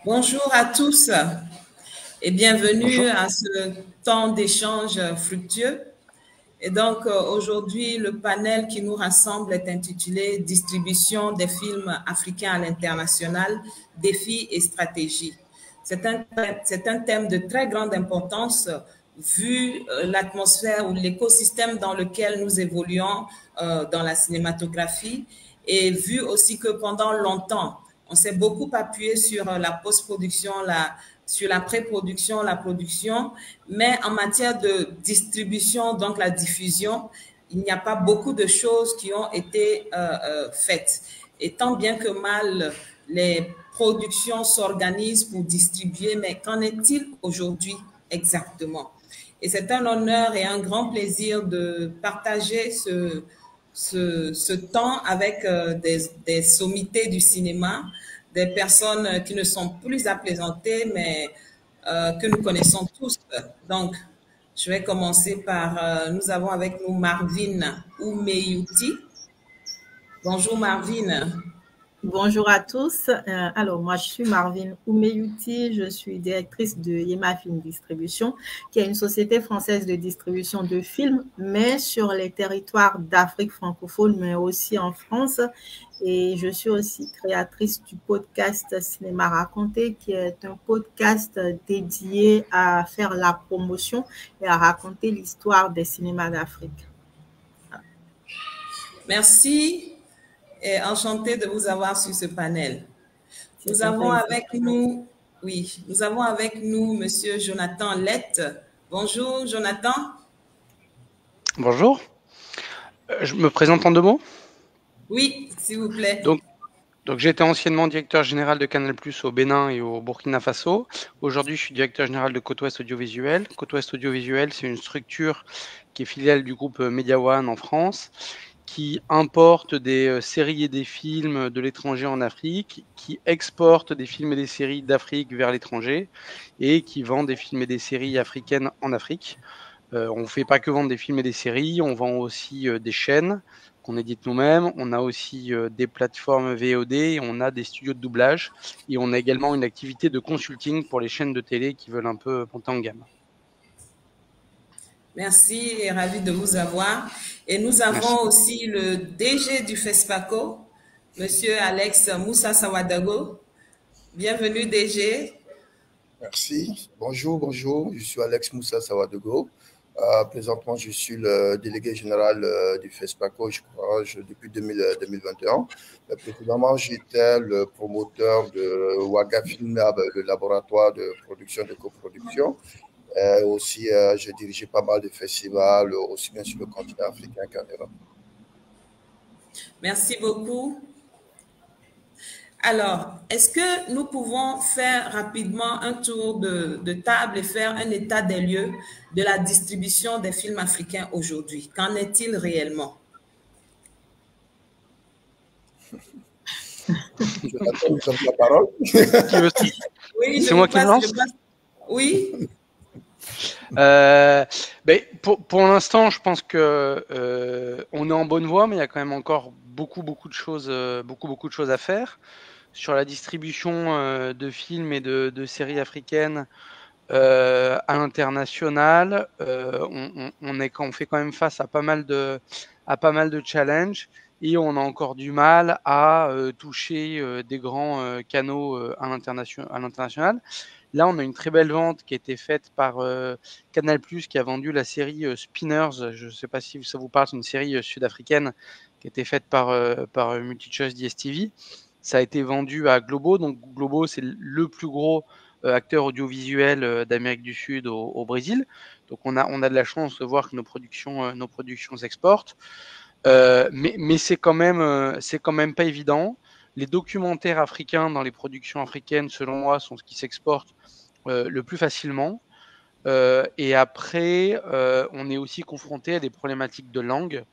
Bonjour à tous et bienvenue à ce temps d'échange fructueux. Et donc aujourd'hui, le panel qui nous rassemble est intitulé Distribution des films africains à l'international, défis et stratégies. C'est un thème de très grande importance vu l'atmosphère ou l'écosystème dans lequel nous évoluons dans la cinématographie et vu aussi que pendant longtemps, on s'est beaucoup appuyé sur la post-production, sur la pré-production, la production, mais en matière de distribution, donc la diffusion, il n'y a pas beaucoup de choses qui ont été faites. Et tant bien que mal, les productions s'organisent pour distribuer, mais qu'en est-il aujourd'hui exactement? Et c'est un honneur et un grand plaisir de partager ce temps avec des sommités du cinéma, des personnes qui ne sont plus à plaisanter, mais que nous connaissons tous. Donc, je vais commencer par, nous avons avec nous Marvin Oumeyouti. Bonjour Marvin. Bonjour à tous. Alors, moi, je suis Marvin Oumeyouti. Je suis directrice de Yema Film Distribution, qui est une société française de distribution de films, mais sur les territoires d'Afrique francophone, mais aussi en France. Et je suis aussi créatrice du podcast Cinéma Raconté, qui est un podcast dédié à faire la promotion et à raconter l'histoire des cinémas d'Afrique. Merci et enchanté de vous avoir sur ce panel. Nous avons avec nous, Monsieur Jonathan Lett. Bonjour Jonathan. Bonjour. Je me présente en 2 mots? Oui, s'il vous plaît. Donc j'étais anciennement directeur général de Canal+ au Bénin et au Burkina Faso. Aujourd'hui, je suis directeur général de Côte-Ouest Audiovisuel. Côte-Ouest Audiovisuel, c'est une structure qui est filiale du groupe Media One en France, qui importe des séries et des films de l'étranger en Afrique, qui exporte des films et des séries d'Afrique vers l'étranger et qui vend des films et des séries africaines en Afrique. On ne fait pas que vendre des films et des séries, on vend aussi des chaînes qu'on édite nous-mêmes, on a aussi des plateformes VOD, et on a des studios de doublage et on a également une activité de consulting pour les chaînes de télé qui veulent un peu monter en gamme. Merci et ravi de vous avoir. Et nous avons aussi le DG du FESPACO, Monsieur Alex Moussa Sawadago. Bienvenue DG. Merci. Bonjour. Je suis Alex Moussa Sawadago. Présentement, je suis le délégué général du FESPACO, je crois, depuis 2021. Précédemment, j'étais le promoteur de Waga Film Lab, le laboratoire de production et de coproduction. Aussi, j'ai dirigé pas mal de festivals, aussi bien sur le continent africain qu'en Europe. Merci beaucoup. Alors, est-ce que nous pouvons faire rapidement un tour de table et faire un état des lieux de la distribution des films africains aujourd'hui? Qu'en est-il réellement? Je t'attends, vous avez la parole. Oui, c'est moi qui lance. Oui. Pour l'instant, je pense que on est en bonne voie, mais il y a quand même encore beaucoup de choses à faire sur la distribution de films et de séries africaines à l'international. On fait quand même face à pas mal de challenges et on a encore du mal à toucher des grands canaux à l'international. Là, on a une très belle vente qui a été faite par Canal+, qui a vendu la série Spinners. Je ne sais pas si ça vous parle, c'est une série sud-africaine qui a été faite par MultiChoice DStv. Ça a été vendu à Globo. Donc Globo, c'est le plus gros acteur audiovisuel d'Amérique du Sud au Brésil. Donc on a de la chance de voir que nos productions s'exportent. Mais c'est quand même pas évident. Les documentaires africains dans les productions africaines, selon moi, sont ce qui s'exporte le plus facilement. Et après, on est aussi confronté à des problématiques de langue,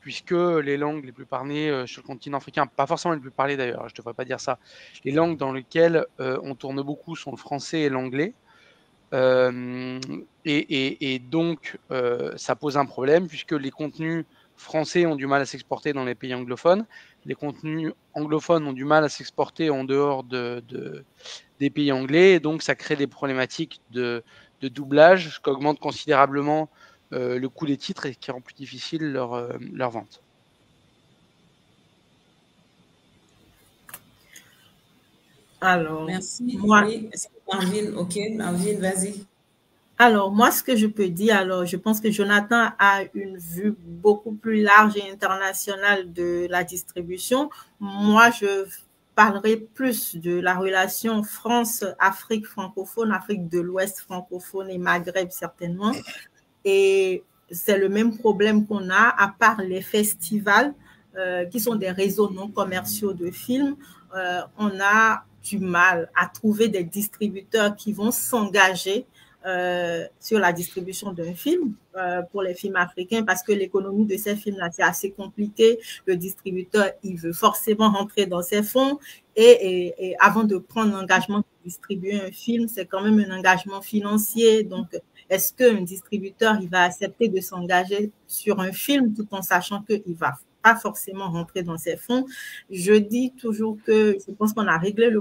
puisque les langues les plus parlées sur le continent africain, pas forcément les plus parlées d'ailleurs, je ne devrais pas dire ça, les langues dans lesquelles on tourne beaucoup sont le français et l'anglais. Et donc, ça pose un problème, puisque les contenus français ont du mal à s'exporter dans les pays anglophones, les contenus anglophones ont du mal à s'exporter en dehors des pays anglais, et donc ça crée des problématiques de doublage, ce qui augmente considérablement le coût des titres et qui rend plus difficile leur vente. Alors, merci. moi, Oui, Marvin, ok, Marvin, vas-y. Alors, moi, ce que je peux dire, alors, je pense que Jonathan a une vue beaucoup plus large et internationale de la distribution. Moi, je parlerai plus de la relation France-Afrique francophone, Afrique de l'Ouest francophone et Maghreb certainement. Et c'est le même problème qu'on a, à part les festivals, qui sont des réseaux non commerciaux de films. On a du mal à trouver des distributeurs qui vont s'engager sur la distribution d'un film pour les films africains, parce que l'économie de ces films-là, c'est assez compliqué. Le distributeur, il veut forcément rentrer dans ses fonds et avant de prendre l'engagement de distribuer un film, c'est quand même un engagement financier. Donc, est-ce qu'un distributeur, il va accepter de s'engager sur un film tout en sachant qu'il ne va pas forcément rentrer dans ses fonds? Je dis toujours que je pense qu'on a réglé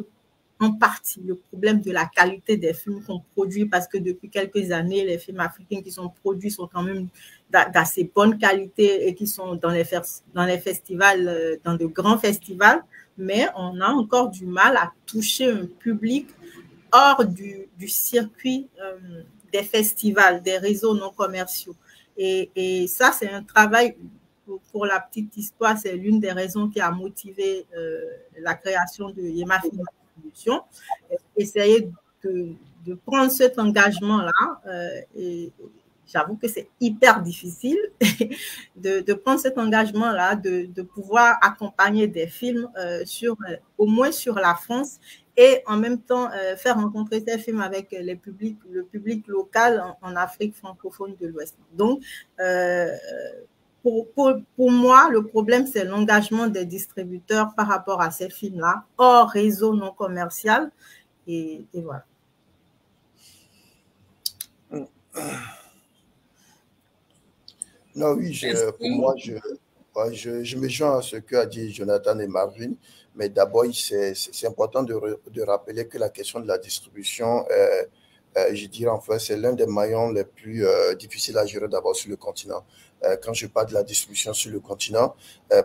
en partie le problème de la qualité des films qu'on produit, parce que depuis quelques années, les films africains qui sont produits sont quand même d'assez bonne qualité et qui sont dans les festivals, dans de grands festivals, mais on a encore du mal à toucher un public hors du circuit des festivals, des réseaux non commerciaux. Et ça, c'est un travail, pour la petite histoire, c'est l'une des raisons qui a motivé la création de Yema Film Distribution. Essayer de prendre cet engagement-là, et j'avoue que c'est hyper difficile de prendre cet engagement-là, de pouvoir accompagner des films au moins sur la France, et en même temps faire rencontrer ces films avec le public local en Afrique francophone de l'Ouest. Donc, pour moi, le problème, c'est l'engagement des distributeurs par rapport à ces films-là, hors réseau non commercial, et voilà. Non, oui, pour moi, je me joins à ce qu'a dit Jonathan et Marvin, mais d'abord, c'est important de rappeler que la question de la distribution, je dirais enfin, c'est l'un des maillons les plus difficiles à gérer d'abord sur le continent. Quand je parle de la distribution sur le continent,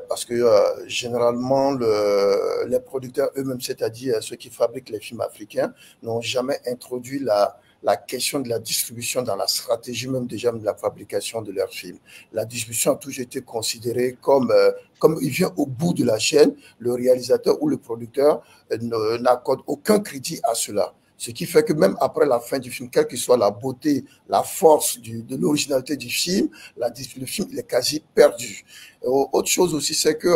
parce que généralement, les producteurs eux-mêmes, c'est-à-dire ceux qui fabriquent les films africains, n'ont jamais introduit la question de la distribution dans la stratégie même déjà de la fabrication de leurs films. La distribution a toujours été considérée comme il vient au bout de la chaîne, le réalisateur ou le producteur n'accorde aucun crédit à cela. Ce qui fait que même après la fin du film, quelle que soit la beauté, la force de l'originalité du film, le film il est quasi perdu. Autre chose aussi, c'est que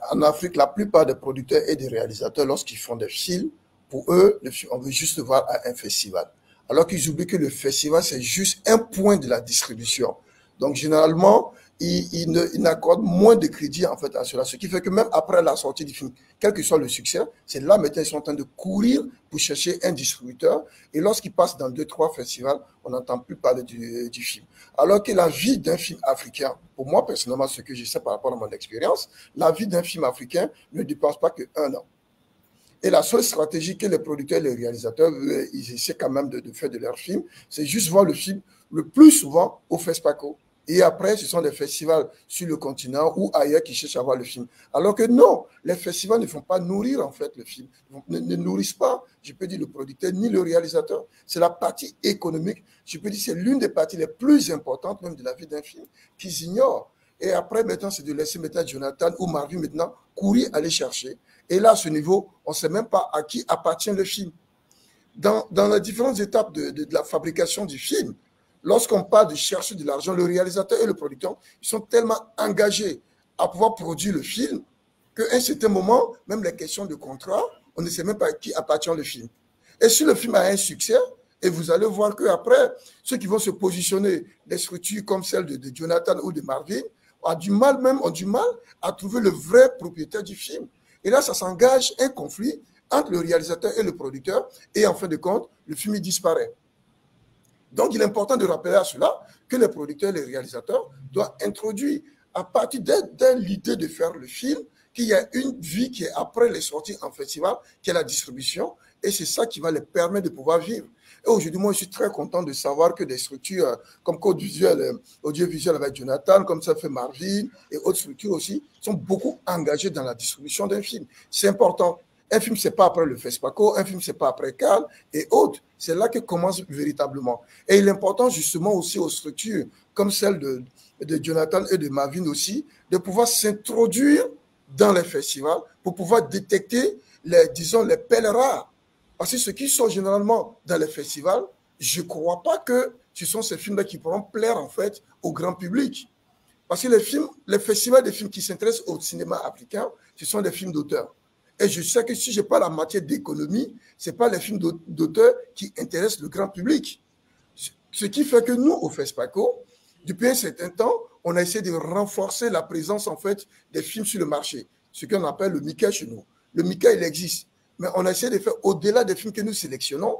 en Afrique, la plupart des producteurs et des réalisateurs, lorsqu'ils font des films, pour eux, le film, on veut juste le voir à un festival. Alors qu'ils oublient que le festival, c'est juste un point de la distribution. Donc, généralement, ils n'accordent moins de crédit en fait à cela. Ce qui fait que même après la sortie du film, quel que soit le succès, c'est là maintenant ils sont en train de courir pour chercher un distributeur. Et lorsqu'ils passent dans 2-3 festivals, on n'entend plus parler du film. Alors que la vie d'un film africain, pour moi personnellement, ce que je sais par rapport à mon expérience, la vie d'un film africain ne dépasse pas que 1 an. Et la seule stratégie que les producteurs et les réalisateurs, ils essaient quand même de faire de leurs films, c'est juste voir le film le plus souvent au FESPACO. Et après, ce sont des festivals sur le continent ou ailleurs qui cherchent à voir le film. Alors que non, les festivals ne font pas nourrir en fait le film. Ne nourrissent pas, je peux dire, le producteur ni le réalisateur. C'est la partie économique. Je peux dire c'est l'une des parties les plus importantes même de la vie d'un film qu'ils ignorent. Et après, maintenant, c'est de laisser maintenant Jonathan ou Marvin maintenant courir aller chercher. Et là, à ce niveau, on ne sait même pas à qui appartient le film. Dans les différentes étapes de la fabrication du film, lorsqu'on parle de chercher de l'argent, le réalisateur et le producteur, ils sont tellement engagés à pouvoir produire le film qu'à un certain moment, même les questions de contrat, on ne sait même pas à qui appartient le film. Et si le film a un succès, et vous allez voir qu'après, ceux qui vont se positionner, des structures comme celle de Jonathan ou de Marvin, ont du mal à trouver le vrai propriétaire du film. Et là, ça s'engage un conflit entre le réalisateur et le producteur, et en fin de compte, le film il disparaît. Donc, il est important de rappeler à cela que les producteurs et les réalisateurs doivent introduire, à partir de l'idée de faire le film, qu'il y a une vie qui est après les sorties en festival, qui est la distribution, et c'est ça qui va les permettre de pouvoir vivre. Et aujourd'hui, moi, je suis très content de savoir que des structures comme Code Visuel, Audiovisuel avec Jonathan, comme ça fait Marvin, et autres structures aussi, sont beaucoup engagées dans la distribution d'un film. C'est important. Un film, ce n'est pas après le FESPACO, un film, ce n'est pas après Cannes et autres. C'est là que commence véritablement. Et il est important justement aussi aux structures comme celle de Jonathan et de Marvin aussi, de pouvoir s'introduire dans les festivals pour pouvoir détecter disons, les pèlerins. Parce que ceux qui sont généralement dans les festivals, je ne crois pas que ce sont ces films-là qui pourront plaire en fait au grand public. Parce que les festivals des films qui s'intéressent au cinéma africain, ce sont des films d'auteur. Et je sais que si je parle en matière d'économie, ce n'est pas les films d'auteur qui intéressent le grand public. Ce qui fait que nous, au FESPACO, depuis un certain temps, on a essayé de renforcer la présence en fait des films sur le marché, ce qu'on appelle le MICA chez nous. Le MICA, il existe, mais on a essayé de faire au-delà des films que nous sélectionnons,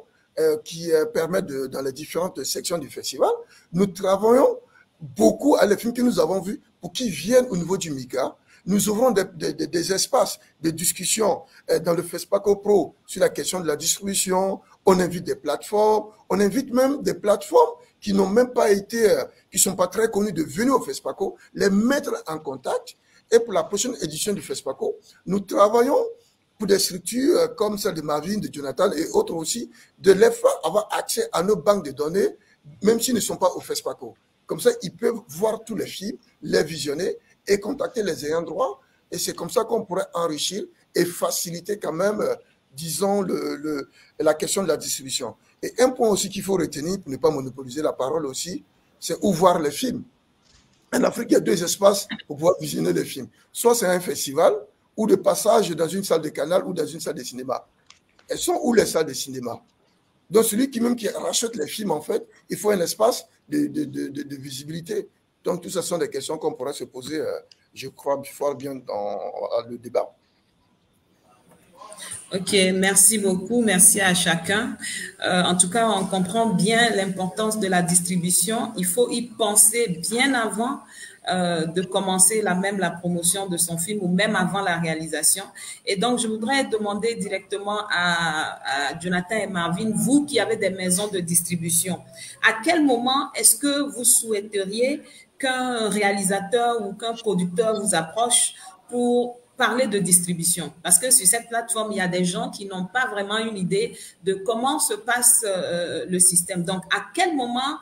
qui permettent dans les différentes sections du festival, nous travaillons beaucoup à les films que nous avons vus pour qu'ils viennent au niveau du MICA. Nous ouvrons des espaces de discussion dans le FESPACO Pro sur la question de la distribution. On invite des plateformes, on invite même des plateformes qui n'ont même pas été, qui ne sont pas très connues de venir au FESPACO, les mettre en contact. Et pour la prochaine édition du FESPACO, nous travaillons pour des structures comme celle de Marvin, de Jonathan et autres aussi, de les faire avoir accès à nos banques de données, même s'ils ne sont pas au FESPACO. Comme ça, ils peuvent voir tous les films, les visionner et contacter les ayants droit. Et c'est comme ça qu'on pourrait enrichir et faciliter quand même, disons, la question de la distribution. Et un point aussi qu'il faut retenir, pour ne pas monopoliser la parole aussi, c'est où voir les films. En Afrique, il y a deux espaces pour pouvoir visionner les films. Soit c'est un festival, ou de passage dans une salle de canal ou dans une salle de cinéma. Elles sont où les salles de cinéma? Donc celui qui rachète les films, en fait, il faut un espace de visibilité. Donc tout ça sont des questions qu'on pourrait se poser, je crois, fort bien dans le débat. Ok, merci beaucoup, merci à chacun. En tout cas, on comprend bien l'importance de la distribution. Il faut y penser bien avant de commencer la promotion de son film ou même avant la réalisation. Et donc, je voudrais demander directement à Jonathan et Marvin, vous qui avez des maisons de distribution, à quel moment est-ce que vous souhaiteriez qu'un réalisateur ou qu'un producteur vous approche pour parler de distribution? Parce que sur cette plateforme, il y a des gens qui n'ont pas vraiment une idée de comment se passe le système. Donc, à quel moment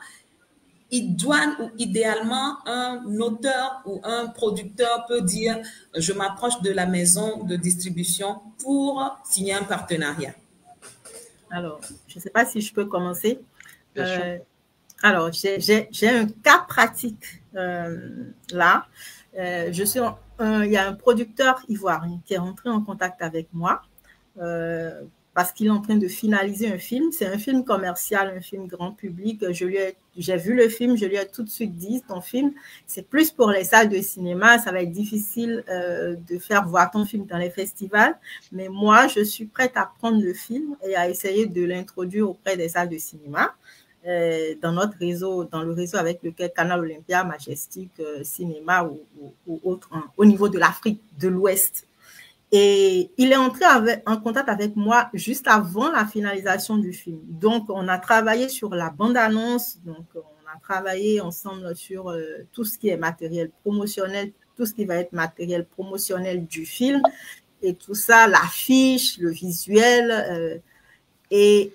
idéalement, un auteur ou un producteur peut dire « je m'approche de la maison de distribution pour signer un partenariat ». Alors, je ne sais pas si je peux commencer. Bien sûr. Alors, j'ai un cas pratique là. Il y a un producteur ivoirien qui est rentré en contact avec moi parce qu'il est en train de finaliser un film. C'est un film commercial, un film grand public. J'ai vu le film, je lui ai tout de suite dit, ton film, c'est plus pour les salles de cinéma, ça va être difficile de faire voir ton film dans les festivals, mais moi, je suis prête à prendre le film et à essayer de l'introduire auprès des salles de cinéma. Dans notre réseau, dans le réseau avec lequel Canal Olympia, Majestic, Cinéma ou autres, au niveau de l'Afrique de l'Ouest. Et il est entré en contact avec moi juste avant la finalisation du film. Donc, on a travaillé sur la bande-annonce, donc on a travaillé ensemble sur tout ce qui est matériel promotionnel, tout ce qui va être matériel promotionnel du film, et tout ça, l'affiche, le visuel. Et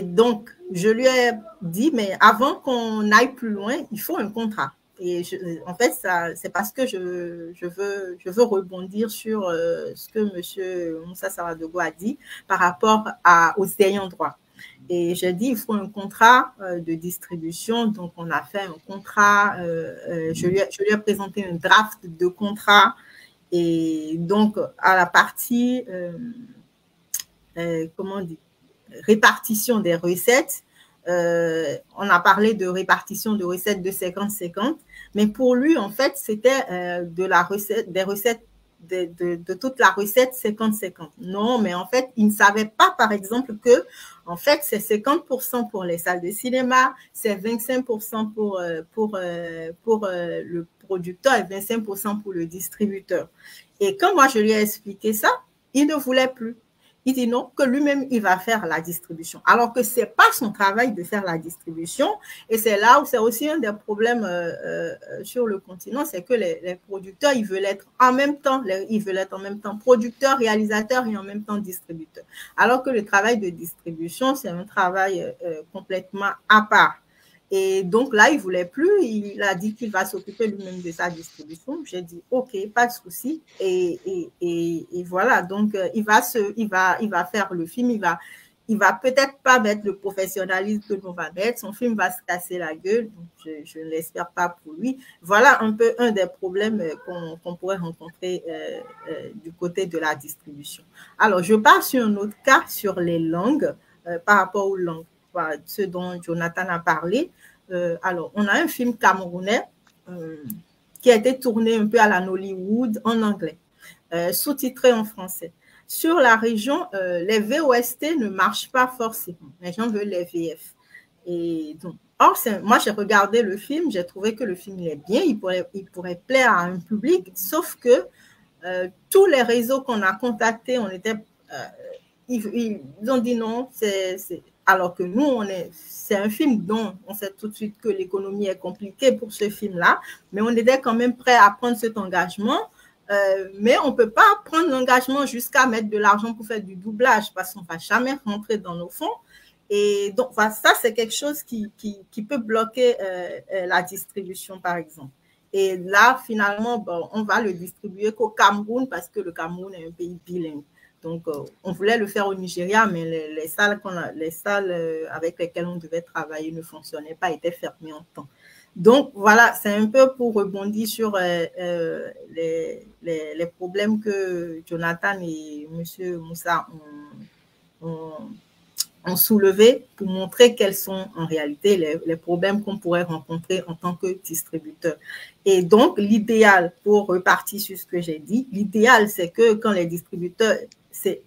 donc, je lui ai dit, mais avant qu'on aille plus loin, il faut un contrat. Et en fait, c'est parce que je veux rebondir sur ce que M. Moussa Sawadogo a dit par rapport aux ayants droit. Et j'ai dit, il faut un contrat de distribution. Donc, on a fait un contrat. Je lui ai présenté un draft de contrat. Et donc, à la partie, comment on dit, répartition des recettes, on a parlé de répartition de recettes de 50-50, mais pour lui, en fait, c'était des recettes de toute la recette 50-50. Non, mais en fait, ils ne savaient pas, par exemple, que en fait, c'est 50% pour les salles de cinéma, c'est 25% pour le producteur et 25% pour le distributeur. Et quand moi, je lui ai expliqué ça, il ne voulait plus. Il dit non, que lui-même, il va faire la distribution. Alors que ce n'est pas son travail de faire la distribution. Et c'est là où c'est aussi un des problèmes sur le continent, c'est que les producteurs, ils veulent être en même temps producteurs, réalisateurs et en même temps distributeurs. Alors que le travail de distribution, c'est un travail complètement à part. Et donc là, il ne voulait plus. Il a dit qu'il va s'occuper lui-même de sa distribution. J'ai dit, OK, pas de souci. Et voilà. Donc, il va faire le film. Il va peut-être pas mettre le professionnalisme que l'on va mettre. Son film va se casser la gueule. Donc, je ne l'espère pas pour lui. Voilà un peu un des problèmes qu'on pourrait rencontrer du côté de la distribution. Alors, je pars sur un autre cas sur les langues, par rapport aux langues. Ce dont Jonathan a parlé. Alors, on a un film camerounais qui a été tourné un peu à la Nollywood en anglais, sous-titré en français. Sur la région, les VOST ne marchent pas forcément. Les gens veulent les VF. Et donc, moi, j'ai regardé le film, j'ai trouvé que le film il est bien, il pourrait plaire à un public, sauf que tous les réseaux qu'on a contactés, ils ont dit non, alors que nous, c'est un film dont on sait tout de suite que l'économie est compliquée pour ce film-là, mais on était quand même prêt à prendre cet engagement. Mais on ne peut pas prendre l'engagement jusqu'à mettre de l'argent pour faire du doublage parce qu'on ne va jamais rentrer dans nos fonds. Et donc, ça, c'est quelque chose qui peut bloquer la distribution, par exemple. Et là, finalement, on va le distribuer qu'au Cameroun parce que le Cameroun est un pays bilingue. Donc, on voulait le faire au Nigeria, mais les salles avec lesquelles on devait travailler ne fonctionnaient pas, étaient fermées en temps. Donc, voilà, c'est un peu pour rebondir sur les problèmes que Jonathan et M. Moussa ont soulevés pour montrer quels sont en réalité les problèmes qu'on pourrait rencontrer en tant que distributeur. Et donc, l'idéal, pour repartir sur ce que j'ai dit, l'idéal, c'est que quand les distributeurs, c'est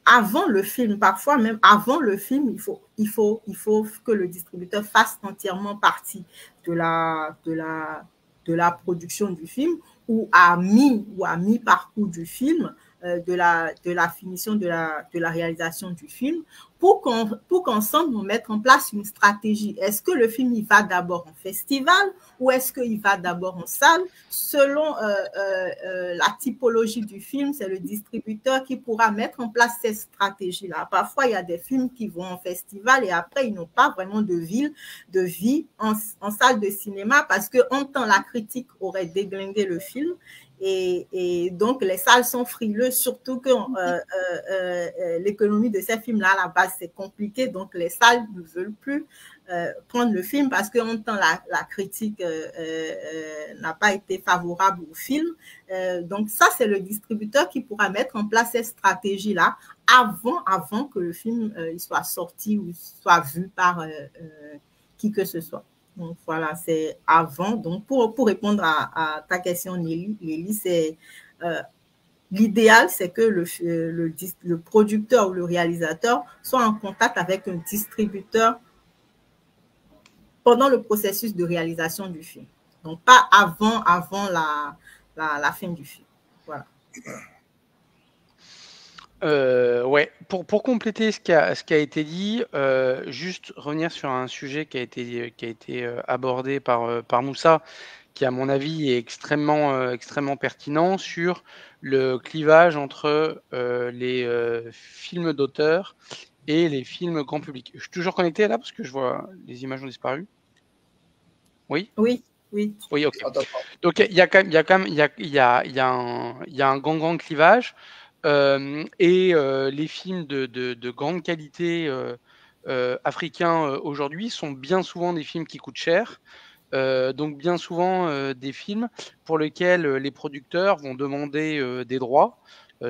avant le film, parfois même avant le film, il faut que le distributeur fasse entièrement partie de la production du film ou à mi-parcours du film, de la finition de la réalisation du film, pour qu'ensemble on mette en place une stratégie. Est-ce que le film il va d'abord en festival ou est-ce qu'il va d'abord en salle? Selon la typologie du film, c'est le distributeur qui pourra mettre en place cette stratégie-là. Parfois, il y a des films qui vont en festival et après, ils n'ont pas vraiment de vie en salle de cinéma parce qu'en temps, la critique aurait déglingué le film. Et donc, les salles sont frileuses, surtout que l'économie de ces films-là, à la base, c'est compliqué. Donc, les salles ne veulent plus prendre le film parce qu'en temps, la critique n'a pas été favorable au film. Donc, ça, c'est le distributeur qui pourra mettre en place cette stratégie-là avant que le film il soit sorti ou soit vu par qui que ce soit. Donc, voilà, c'est avant. Donc, pour répondre à ta question, Nelly, c'est l'idéal, c'est que le producteur ou le réalisateur soit en contact avec un distributeur pendant le processus de réalisation du film. Donc, pas avant la fin du film. Voilà. Ouais, pour compléter ce qui a été dit, juste revenir sur un sujet qui a été abordé par Moussa, qui à mon avis est extrêmement pertinent sur le clivage entre les films d'auteur et les films grand public. Je suis toujours connecté là parce que je vois les images ont disparu. Oui. Oui, ok. Donc il y a un grand clivage. Et les films de grande qualité africains aujourd'hui sont bien souvent des films qui coûtent cher. Donc bien souvent des films pour lesquels les producteurs vont demander des droits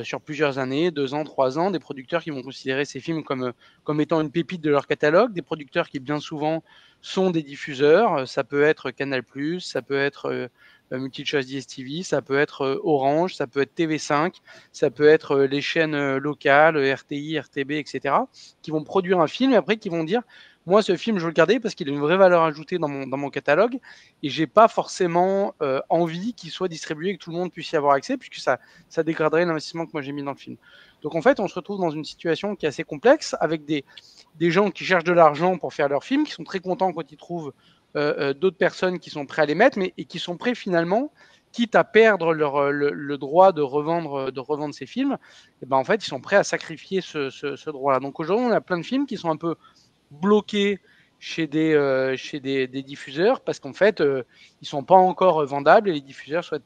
sur plusieurs années, 2 ans, 3 ans, des producteurs qui vont considérer ces films comme étant une pépite de leur catalogue, des producteurs qui bien souvent sont des diffuseurs, ça peut être Canal+, ça peut être MultiChoice DStv, ça peut être Orange, ça peut être TV5, ça peut être les chaînes locales, RTI, RTB, etc., qui vont produire un film et après qui vont dire moi, ce film, je veux le garder parce qu'il a une vraie valeur ajoutée dans mon catalogue et j'ai pas forcément envie qu'il soit distribué et que tout le monde puisse y avoir accès puisque ça dégraderait l'investissement que moi j'ai mis dans le film. Donc en fait, on se retrouve dans une situation qui est assez complexe avec des gens qui cherchent de l'argent pour faire leurs films, qui sont très contents quand ils trouvent d'autres personnes qui sont prêts à les mettre, et qui sont prêts finalement, quitte à perdre le droit de revendre ces films, et ben en fait, ils sont prêts à sacrifier ce droit-là. Donc aujourd'hui, on a plein de films qui sont un peu bloqués chez des diffuseurs parce qu'en fait, ils sont pas encore vendables et les diffuseurs souhaitent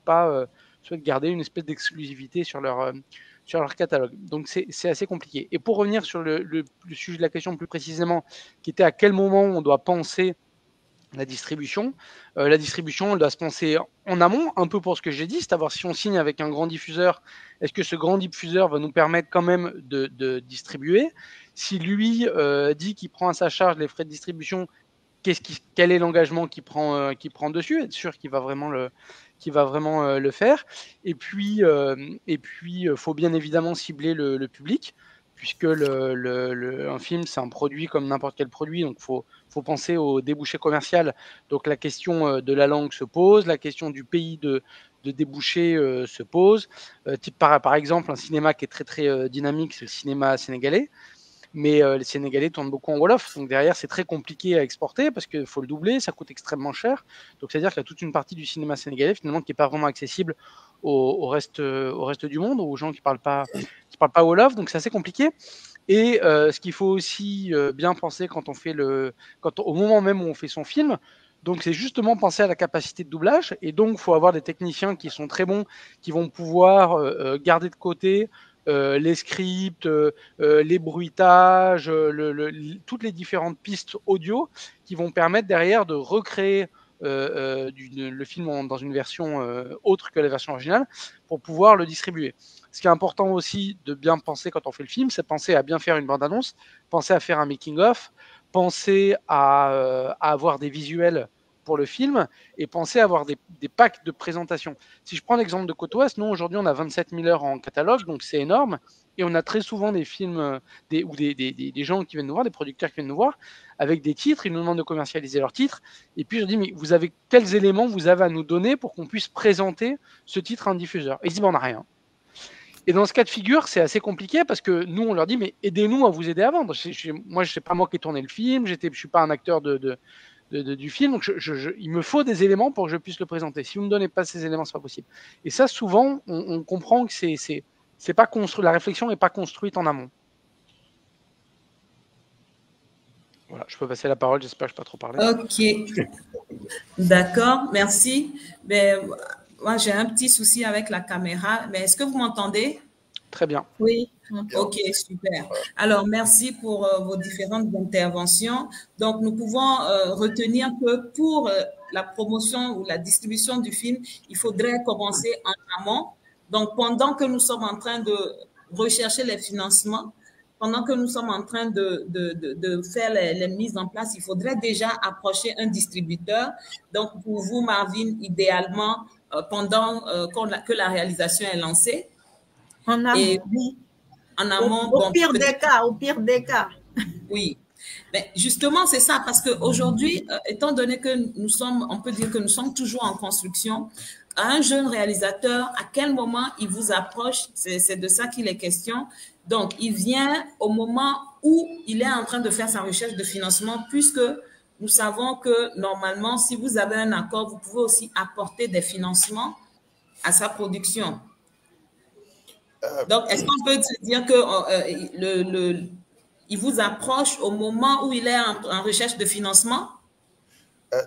garder une espèce d'exclusivité sur leur catalogue. Donc c'est assez compliqué. Et pour revenir sur le sujet de la question plus précisément, qui était à quel moment on doit penser la distribution elle doit se penser en amont, un peu pour ce que j'ai dit, c'est à voir si on signe avec un grand diffuseur, est-ce que ce grand diffuseur va nous permettre quand même de distribuer. Si lui dit qu'il prend à sa charge les frais de distribution, quel est l'engagement qu'il prend dessus, être sûr qu'il va vraiment le faire. Et puis faut bien évidemment cibler le public, puisque un film, c'est un produit comme n'importe quel produit, donc faut penser au débouché commercial. Donc la question de la langue se pose, la question du pays de débouché se pose. Par exemple, un cinéma qui est très très dynamique, c'est le cinéma sénégalais. Mais les Sénégalais tournent beaucoup en Wolof, donc derrière c'est très compliqué à exporter parce qu'il faut le doubler, ça coûte extrêmement cher. Donc c'est-à-dire qu'il y a toute une partie du cinéma sénégalais finalement qui n'est pas vraiment accessible au reste du monde, aux gens qui parlent pas Wolof, donc c'est assez compliqué. Et ce qu'il faut aussi bien penser au moment même où on fait son film, donc c'est justement penser à la capacité de doublage, et donc il faut avoir des techniciens qui sont très bons, qui vont pouvoir garder de côté les scripts, les bruitages, toutes les différentes pistes audio qui vont permettre derrière de recréer le film dans une version autre que la version originale pour pouvoir le distribuer. Ce qui est important aussi de bien penser quand on fait le film, c'est penser à bien faire une bande-annonce, penser à faire un making-of, penser à avoir des visuels pour le film et penser à avoir des packs de présentation. Si je prends l'exemple de Côte Ouest, nous aujourd'hui on a 27 000 heures en catalogue, donc c'est énorme, et on a très souvent des films, ou des gens qui viennent nous voir, des producteurs qui viennent nous voir, avec des titres, ils nous demandent de commercialiser leurs titres, et puis je dis mais quels éléments vous avez à nous donner pour qu'on puisse présenter ce titre à un diffuseur? Et ils disent on n'a rien. Et dans ce cas de figure, c'est assez compliqué parce que nous, on leur dit mais aidez-nous à vous aider à vendre. Moi, je sais pas moi qui ai tourné le film, je suis pas un acteur du film, donc il me faut des éléments pour que je puisse le présenter. Si vous ne me donnez pas ces éléments, c'est pas possible. Et ça, souvent, on comprend que c'est pas construit, la réflexion n'est pas construite en amont. Voilà, je peux passer la parole, j'espère que je n'ai pas trop parlé. Ok, d'accord, merci. Mais, moi, j'ai un petit souci avec la caméra, mais est-ce que vous m'entendez? Très bien. Oui. Ok, super. Alors, merci pour vos différentes interventions. Donc, nous pouvons retenir que pour la promotion ou la distribution du film, il faudrait commencer en amont. Donc, pendant que nous sommes en train de rechercher les financements, pendant que nous sommes en train de faire les mises en place, il faudrait déjà approcher un distributeur. Donc, pour vous, Marvin, idéalement, pendant que la réalisation est lancée. En amont, oui. En amont, au pire des cas. Oui. Mais justement, c'est ça, parce qu'aujourd'hui, étant donné que on peut dire que nous sommes toujours en construction, un jeune réalisateur, à quel moment il vous approche, c'est de ça qu'il est question. Donc, il vient au moment où il est en train de faire sa recherche de financement, puisque nous savons que normalement, si vous avez un accord, vous pouvez aussi apporter des financements à sa production. Donc, est-ce qu'on peut dire que il vous approche au moment où il est en recherche de financement?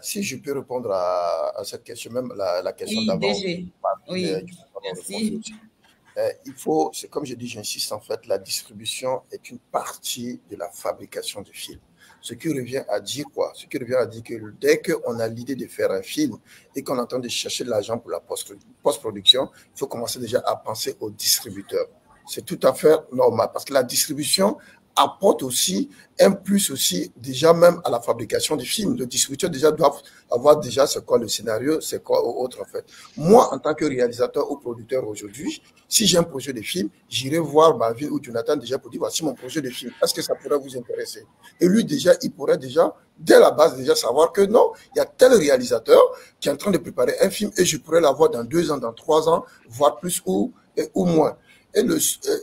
Si je peux répondre à cette question, même la question d'avant. Oui, merci. C'est comme je dis, j'insiste, en fait, la distribution est une partie de la fabrication du film. Ce qui revient à dire quoi? Ce qui revient à dire que dès qu'on a l'idée de faire un film et qu'on est en train de chercher de l'argent pour la post-production, il faut commencer déjà à penser au distributeur. C'est tout à fait normal parce que la distribution apporte aussi un plus aussi déjà même à la fabrication des films. Le distributeur déjà doit avoir déjà c'est quoi le scénario, c'est quoi autre en fait. Moi, en tant que réalisateur ou producteur aujourd'hui, si j'ai un projet de film, j'irai voir Marvin ou Jonathan déjà pour dire voici mon projet de film. Est-ce que ça pourrait vous intéresser? Et lui déjà, il pourrait déjà, dès la base déjà savoir que non, il y a tel réalisateur qui est en train de préparer un film et je pourrais l'avoir dans 2 ans, dans 3 ans, voire plus ou moins. Et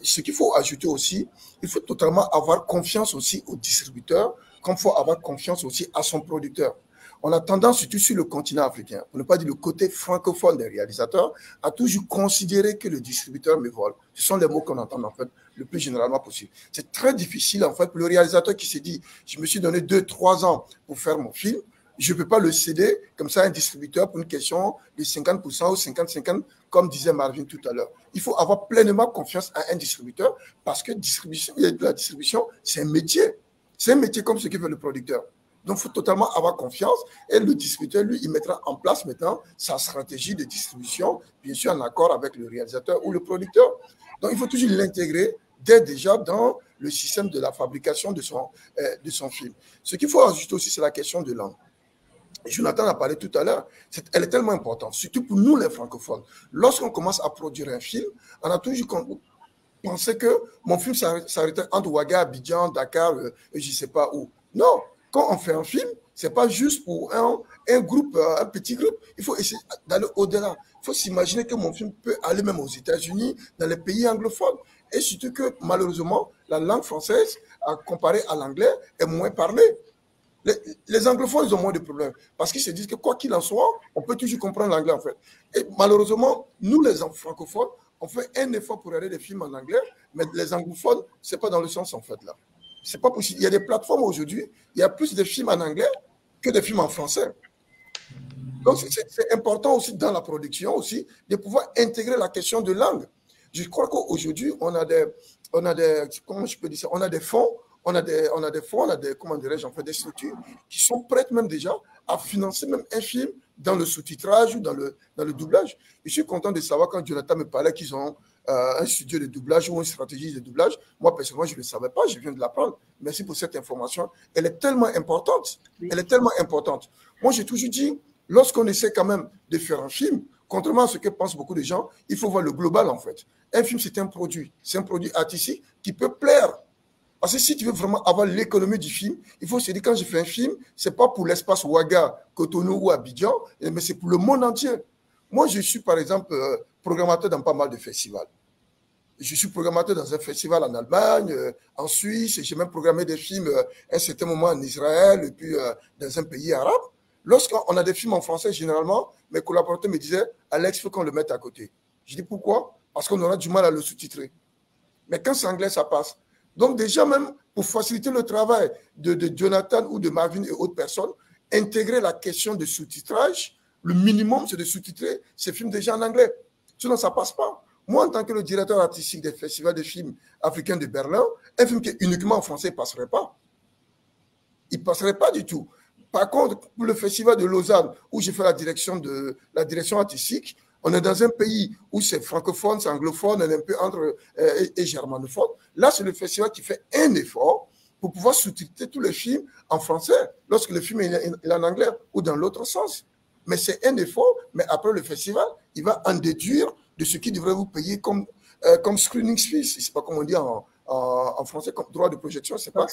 ce qu'il faut ajouter aussi, il faut totalement avoir confiance aussi au distributeur, comme il faut avoir confiance aussi à son producteur. On a tendance, surtout sur le continent africain, pour ne pas dire le côté francophone des réalisateurs, à toujours considérer que le distributeur me vole. Ce sont les mots qu'on entend en fait le plus généralement possible. C'est très difficile en fait pour le réalisateur qui se dit, je me suis donné 2-3 ans pour faire mon film, je ne peux pas le céder comme ça à un distributeur pour une question de 50% ou 50-50, comme disait Marvin tout à l'heure. Il faut avoir pleinement confiance à un distributeur parce que la distribution, c'est un métier. C'est un métier comme ce que fait le producteur. Donc, il faut totalement avoir confiance et le distributeur, lui, il mettra en place maintenant sa stratégie de distribution, bien sûr en accord avec le réalisateur ou le producteur. Donc, il faut toujours l'intégrer dès déjà dans le système de la fabrication de son film. Ce qu'il faut ajouter aussi, c'est la question de langue. Jonathan a parlé tout à l'heure, elle est tellement importante, surtout pour nous les francophones. Lorsqu'on commence à produire un film, on a toujours pensé que mon film s'arrêtait entre Ouaga, Abidjan, Dakar, et je ne sais pas où. Non, quand on fait un film, ce n'est pas juste pour un groupe, un petit groupe. Il faut essayer d'aller au-delà. Il faut s'imaginer que mon film peut aller même aux États-Unis, dans les pays anglophones. Et surtout que malheureusement, la langue française, comparée à l'anglais, est moins parlée. Les anglophones, ils ont moins de problèmes parce qu'ils se disent que quoi qu'il en soit, on peut toujours comprendre l'anglais en fait. Et malheureusement, nous les francophones, on fait un effort pour regarder des films en anglais, mais les anglophones, c'est pas dans le sens en fait là. C'est pas possible. Il y a des plateformes aujourd'hui, il y a plus de films en anglais que de films en français. Donc c'est important aussi dans la production aussi de pouvoir intégrer la question de langue. Je crois qu'aujourd'hui, on a des comment je peux dire ça, on a des fonds. On a des comment dirais-je, en fait, des structures qui sont prêtes même déjà à financer même un film dans le sous-titrage ou dans le doublage. Je suis content de savoir quand Jonathan me parlait qu'ils ont un studio de doublage ou une stratégie de doublage. Moi, personnellement, je ne le savais pas, je viens de l'apprendre. Merci pour cette information. Elle est tellement importante. Elle est tellement importante. Moi, j'ai toujours dit, lorsqu'on essaie quand même de faire un film, contrairement à ce que pensent beaucoup de gens, il faut voir le global en fait. Un film, c'est un produit artistique qui peut plaire. Parce que si tu veux vraiment avoir l'économie du film, il faut se dire quand je fais un film, ce n'est pas pour l'espace Ouaga, Cotonou ou Abidjan, mais c'est pour le monde entier. Moi, je suis par exemple programmateur dans pas mal de festivals. Je suis programmateur dans un festival en Allemagne, en Suisse, et j'ai même programmé des films à un certain moment en Israël et puis dans un pays arabe. Lorsqu'on a des films en français, généralement, mes collaborateurs me disaient « Alex, il faut qu'on le mette à côté ». Je dis « Pourquoi ?» Parce qu'on aura du mal à le sous-titrer. Mais quand c'est anglais, ça passe. Donc déjà même, pour faciliter le travail de Jonathan ou de Marvin et autres personnes, intégrer la question de sous-titrage, le minimum, c'est de sous-titrer ces films déjà en anglais. Sinon, ça ne passe pas. Moi, en tant que le directeur artistique des festivals de films africains de Berlin, un film qui est uniquement en français ne passerait pas. Il ne passerait pas du tout. Par contre, pour le festival de Lausanne, où j'ai fait la direction artistique, on est dans un pays où c'est francophone, c'est anglophone, on est un peu entre et germanophone. Là, c'est le festival qui fait un effort pour pouvoir sous-titrer tous les films en français lorsque le film est en anglais ou dans l'autre sens. Mais c'est un effort, mais après le festival, il va en déduire de ce qu'il devrait vous payer comme screening fees. Je ne sais pas comment on dit en français, comme droit de projection, c'est pas.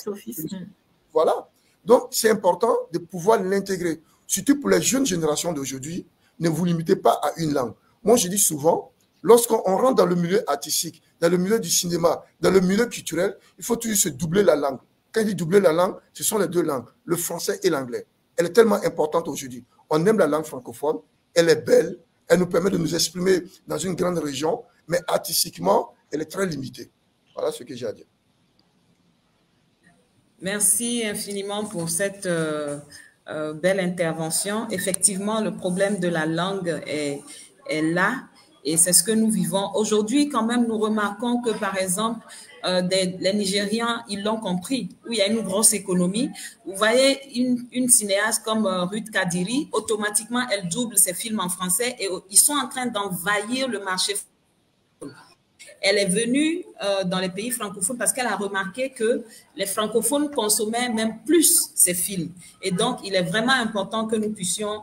Voilà. Donc, c'est important de pouvoir l'intégrer. Surtout pour les jeunes générations d'aujourd'hui, ne vous limitez pas à une langue. Moi, je dis souvent, lorsqu'on rentre dans le milieu artistique, dans le milieu du cinéma, dans le milieu culturel, il faut toujours se doubler la langue. Quand je dis doubler la langue, ce sont les deux langues, le français et l'anglais. Elle est tellement importante aujourd'hui. On aime la langue francophone, elle est belle, elle nous permet de nous exprimer dans une grande région, mais artistiquement, elle est très limitée. Voilà ce que j'ai à dire. Merci infiniment pour cette belle intervention. Effectivement, le problème de la langue est là et c'est ce que nous vivons. Aujourd'hui, quand même, nous remarquons que, par exemple, les Nigérians, ils l'ont compris, où il y a une grosse économie. Vous voyez, une cinéaste comme Ruth Kadiri, automatiquement, elle double ses films en français et ils sont en train d'envahir le marché. elle est venue dans les pays francophones parce qu'elle a remarqué que les francophones consommaient même plus ces films. Et donc, il est vraiment important que nous puissions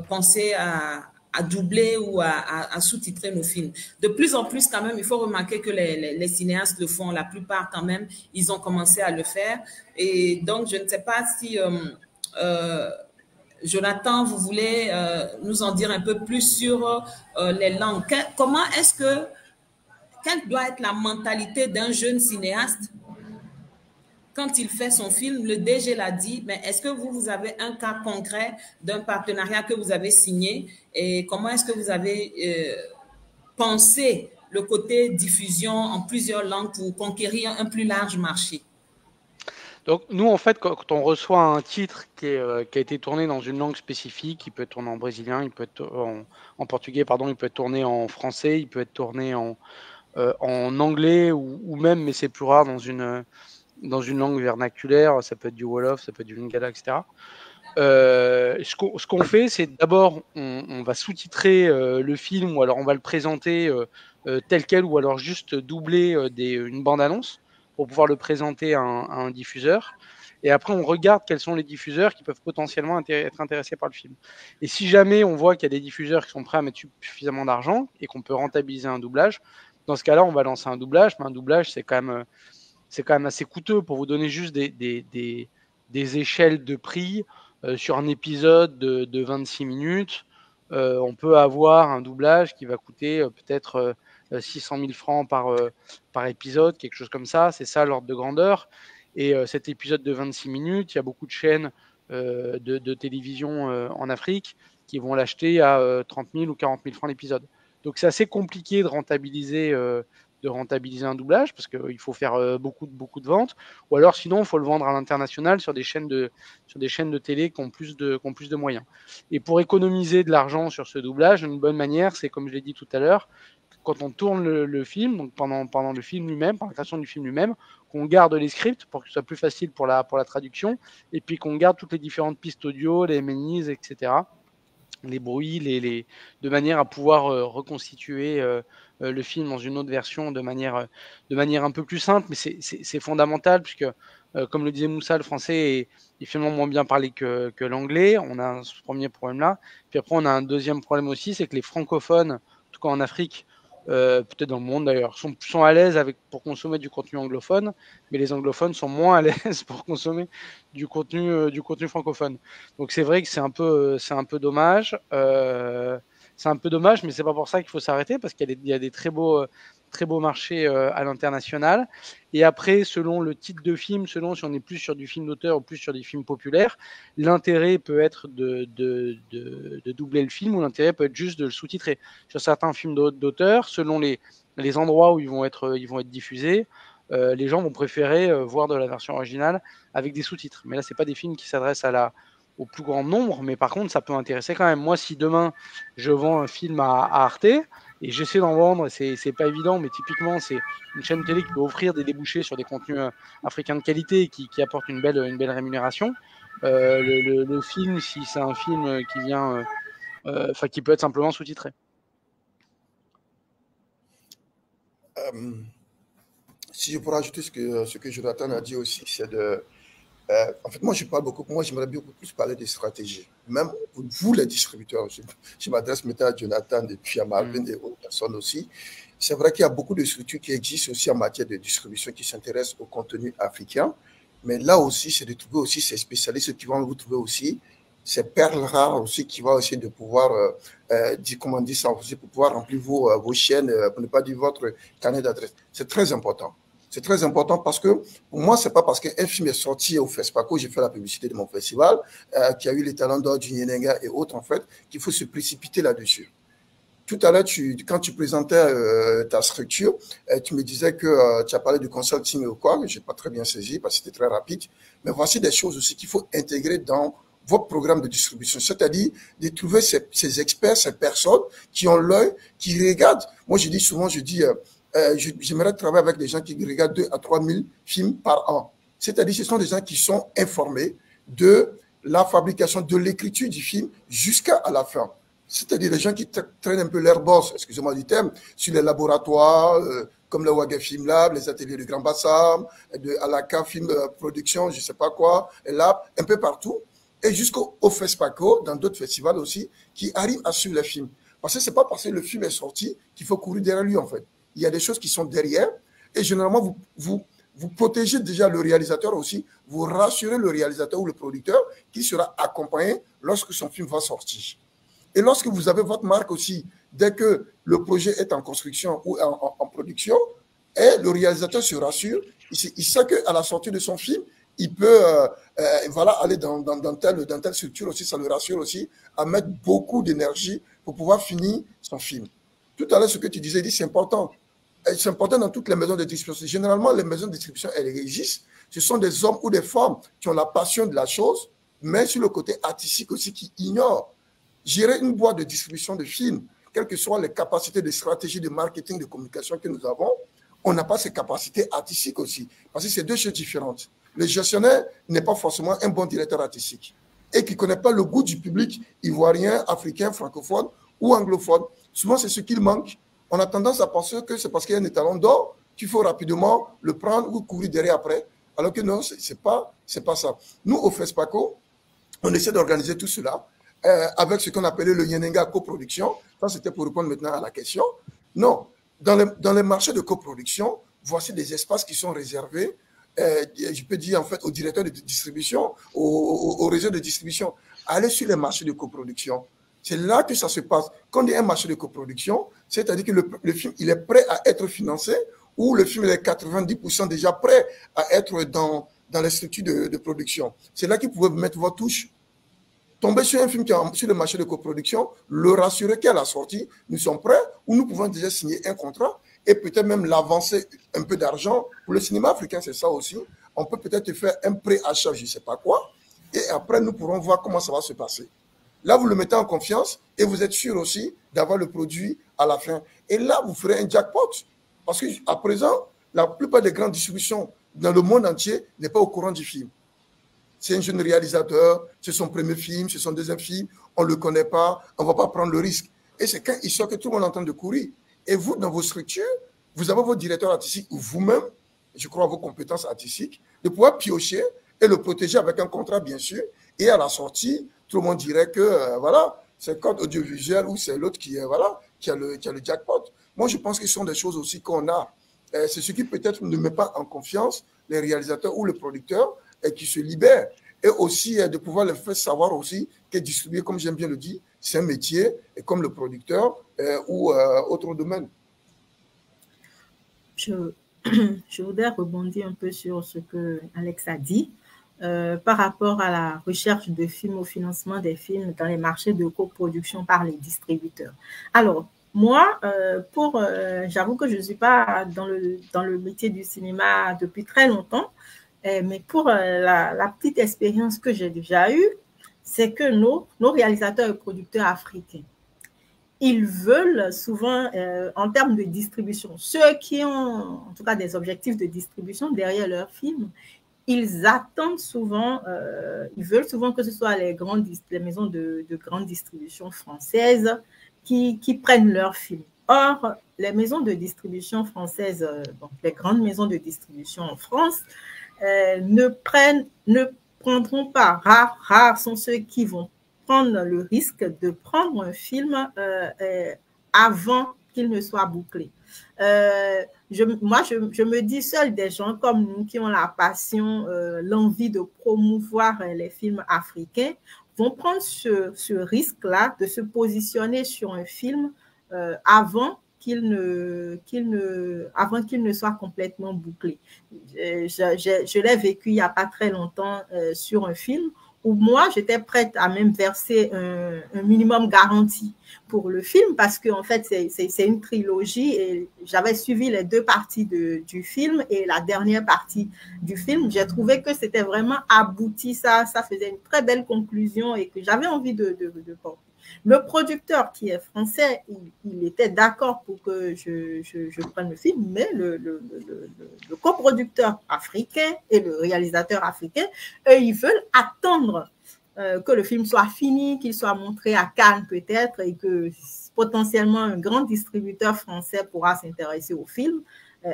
penser à doubler ou à sous-titrer nos films. De plus en plus, quand même, il faut remarquer que les cinéastes le font. La plupart, quand même, ils ont commencé à le faire. Et donc, je ne sais pas si... Jonathan, vous voulez nous en dire un peu plus sur les langues. Comment est-ce que... Quelle doit être la mentalité d'un jeune cinéaste quand il fait son film? Le DG l'a dit, mais est-ce que vous avez un cas concret d'un partenariat que vous avez signé et comment est-ce que vous avez pensé le côté diffusion en plusieurs langues pour conquérir un plus large marché? Donc nous, en fait, quand on reçoit un titre qui a été tourné dans une langue spécifique, il peut être tourné en brésilien, il peut être en portugais, pardon, il peut être tourné en français, il peut être tourné en anglais ou même, mais c'est plus rare, dans une langue vernaculaire, ça peut être du Wolof, ça peut être du Lingala, etc. Ce qu'on fait, c'est d'abord, on va sous-titrer le film, ou alors on va le présenter tel quel, ou alors juste doubler une bande-annonce pour pouvoir le présenter à un diffuseur. Et après, on regarde quels sont les diffuseurs qui peuvent potentiellement être intéressés par le film. Et si jamais on voit qu'il y a des diffuseurs qui sont prêts à mettre suffisamment d'argent et qu'on peut rentabiliser un doublage, dans ce cas-là, on va lancer un doublage. Mais un doublage, c'est quand même assez coûteux. Pour vous donner juste des échelles de prix, sur un épisode de 26 minutes, on peut avoir un doublage qui va coûter peut-être 600 000 francs par épisode, quelque chose comme ça. C'est ça l'ordre de grandeur. Et cet épisode de 26 minutes, il y a beaucoup de chaînes de télévision en Afrique qui vont l'acheter à 30 000 ou 40 000 francs l'épisode. Donc c'est assez compliqué de rentabiliser un doublage parce qu'il faut faire beaucoup de ventes, ou alors sinon il faut le vendre à l'international sur des chaînes de télé qui ont plus de moyens. Et pour économiser de l'argent sur ce doublage, une bonne manière, c'est, comme je l'ai dit tout à l'heure, quand on tourne le film, donc pendant le film lui-même, pendant la création du film lui-même, qu'on garde les scripts pour que ce soit plus facile pour la traduction, et puis qu'on garde toutes les différentes pistes audio, les MNIs, etc., les bruits, de manière à pouvoir reconstituer le film dans une autre version de manière un peu plus simple. Mais c'est fondamental, puisque, comme le disait Moussa, le français est finalement moins bien parlé que l'anglais. On a ce premier problème-là. Puis après, on a un deuxième problème aussi, c'est que les francophones, en tout cas en Afrique, peut-être dans le monde d'ailleurs, sont à l'aise pour consommer du contenu anglophone, mais les anglophones sont moins à l'aise pour consommer du contenu francophone. Donc c'est vrai que c'est un peu dommage. C'est un peu dommage, mais c'est pas pour ça qu'il faut s'arrêter, parce qu'il y a des très beaux marchés à l'international. Et après, selon le titre de film, selon si on est plus sur du film d'auteur ou plus sur des films populaires, l'intérêt peut être de doubler le film, ou l'intérêt peut être juste de le sous-titrer. Sur certains films d'auteur, selon les endroits où ils vont être diffusés, les gens vont préférer voir de la version originale avec des sous-titres. Mais là, c'est pas des films qui s'adressent au plus grand nombre, mais par contre, ça peut intéresser quand même. Moi, si demain, je vends un film à Arte, et j'essaie d'en vendre, c'est pas évident, mais typiquement, c'est une chaîne télé qui peut offrir des débouchés sur des contenus africains de qualité et qui apporte une belle rémunération. Le film, si c'est un film qui vient, qui peut être simplement sous-titré. Si je pourrais ajouter ce que Jonathan a dit aussi, c'est en fait, moi, je parle beaucoup. Moi, j'aimerais beaucoup plus parler des stratégies. Même vous, les distributeurs, je m'adresse maintenant à Jonathan et puis à Marvin et autres personnes aussi. C'est vrai qu'il y a beaucoup de structures qui existent aussi en matière de distribution qui s'intéressent au contenu africain. Mais là aussi, c'est de trouver aussi ces spécialistes qui vont vous trouver aussi ces perles rares aussi qui vont essayer de pouvoir, comment dire ça aussi, pour pouvoir remplir vos chaînes, pour ne pas dire votre carnet d'adresse. C'est très important. C'est très important parce que pour moi, c'est pas parce qu'un film est sorti au FESPACO, j'ai fait la publicité de mon festival, qui a eu les talents d'or du Nyenenga et autres, en fait, qu'il faut se précipiter là-dessus. Tout à l'heure, quand tu présentais ta structure, tu me disais que tu as parlé du consulting ou quoi, je n'ai pas très bien saisi parce que c'était très rapide. Mais voici des choses aussi qu'il faut intégrer dans votre programme de distribution, c'est-à-dire de trouver ces experts, ces personnes qui ont l'œil, qui regardent. Moi, je dis souvent, j'aimerais travailler avec des gens qui regardent 2 à 3 000 films par an. C'est-à-dire, ce sont des gens qui sont informés de la fabrication, de l'écriture du film jusqu'à la fin. C'est-à-dire les gens qui traînent un peu leur bosse, excusez-moi du terme, sur les laboratoires, comme le Waga Film Lab, les ateliers de Grand Bassam, de Alaka Film Production, je ne sais pas quoi, et là, un peu partout, et jusqu'au FESPACO, dans d'autres festivals aussi, qui arrivent à suivre les films. Parce que ce n'est pas parce que le film est sorti qu'il faut courir derrière lui, en fait. Il y a des choses qui sont derrière, et généralement, vous protégez déjà le réalisateur aussi, vous rassurez le réalisateur ou le producteur qui sera accompagné lorsque son film va sortir. Et lorsque vous avez votre marque aussi, dès que le projet est en construction ou en production, et le réalisateur se rassure, il sait qu'à la sortie de son film, il peut voilà, aller dans telle structure aussi, ça le rassure aussi, à mettre beaucoup d'énergie pour pouvoir finir son film. Tout à l'heure, ce que tu disais, c'est important. C'est important dans toutes les maisons de distribution. Généralement, les maisons de distribution, elles existent. Ce sont des hommes ou des femmes qui ont la passion de la chose, mais sur le côté artistique aussi, qui ignorent. Gérer une boîte de distribution de films, quelles que soient les capacités de stratégie, de marketing, de communication que nous avons, on n'a pas ces capacités artistiques aussi. Parce que c'est deux choses différentes. Le gestionnaire n'est pas forcément un bon directeur artistique et qui ne connaît pas le goût du public ivoirien, africain, francophone ou anglophone. Souvent, c'est ce qu'il manque. On a tendance à penser que c'est parce qu'il y a un étalon d'or qu'il faut rapidement le prendre ou courir derrière après. Alors que non, ce n'est pas ça. Nous, au FESPACO, on essaie d'organiser tout cela avec ce qu'on appelait le Yenenga coproduction. Ça, c'était pour répondre maintenant à la question. Non, dans les marchés de coproduction, voici des espaces qui sont réservés, je peux dire en fait aux directeurs de distribution, aux réseaux de distribution. Allez sur les marchés de coproduction. C'est là que ça se passe. Quand il y a un marché de coproduction, c'est-à-dire que le film il est prêt à être financé ou le film il est 90% déjà prêt à être dans les structures de production. C'est là que vous pouvez mettre votre touche. Tomber sur un film qui est sur le marché de coproduction, le rassurer qu'à la sortie, nous sommes prêts ou nous pouvons déjà signer un contrat et peut-être même l'avancer un peu d'argent. Pour le cinéma africain, c'est ça aussi. On peut peut-être faire un pré-achat, je ne sais pas quoi, et après nous pourrons voir comment ça va se passer. Là, vous le mettez en confiance et vous êtes sûr aussi d'avoir le produit à la fin. Et là, vous ferez un jackpot. Parce qu'à présent, la plupart des grandes distributions dans le monde entier n'est pas au courant du film. C'est un jeune réalisateur, c'est son premier film, c'est son deuxième film, on ne le connaît pas, on ne va pas prendre le risque. Et c'est quand il sort que tout le monde est en train de courir. Et vous, dans vos structures, vous avez votre directeur artistique ou vous-même, je crois à vos compétences artistiques, de pouvoir piocher et le protéger avec un contrat, bien sûr. Et à la sortie, tout le monde dirait que voilà, c'est code audiovisuel ou c'est l'autre qui a le jackpot. Moi, je pense que ce sont des choses aussi qu'on a. C'est ce qui peut-être ne met pas en confiance les réalisateurs ou les producteurs et qui se libèrent. Et aussi de pouvoir les faire savoir aussi que distribuer, comme j'aime bien le dire, c'est un métier et comme le producteur ou autre domaine. Je voudrais rebondir un peu sur ce que Alex a dit. Par rapport à la recherche de films, au financement des films dans les marchés de coproduction par les distributeurs. Alors, moi, j'avoue que je ne suis pas dans le métier du cinéma depuis très longtemps, mais pour la petite expérience que j'ai déjà eue, c'est que nos réalisateurs et producteurs africains, ils veulent souvent, en termes de distribution, ceux qui ont en tout cas des objectifs de distribution derrière leurs films, ils attendent souvent, ils veulent souvent que ce soit les maisons de grande distribution françaises qui prennent leurs films. Or, les maisons de distribution françaises, donc les grandes maisons de distribution en France, ne prendront pas, rares sont ceux qui vont prendre le risque de prendre un film avant qu'il ne soit bouclé. Je me dis seul des gens comme nous qui ont la passion, l'envie de promouvoir les films africains vont prendre ce risque-là de se positionner sur un film avant qu'il ne soit complètement bouclé. Je l'ai vécu il n'y a pas très longtemps sur un film où moi, j'étais prête à même verser un minimum garanti pour le film parce qu'en fait, c'est une trilogie et j'avais suivi les deux parties du film et la dernière partie du film. J'ai trouvé que c'était vraiment abouti, ça faisait une très belle conclusion et que j'avais envie de porter. Le producteur qui est français, il était d'accord pour que je prenne le film, mais le coproducteur africain et le réalisateur africain, eux, ils veulent attendre que le film soit fini, qu'il soit montré à Cannes peut-être et que potentiellement un grand distributeur français pourra s'intéresser au film.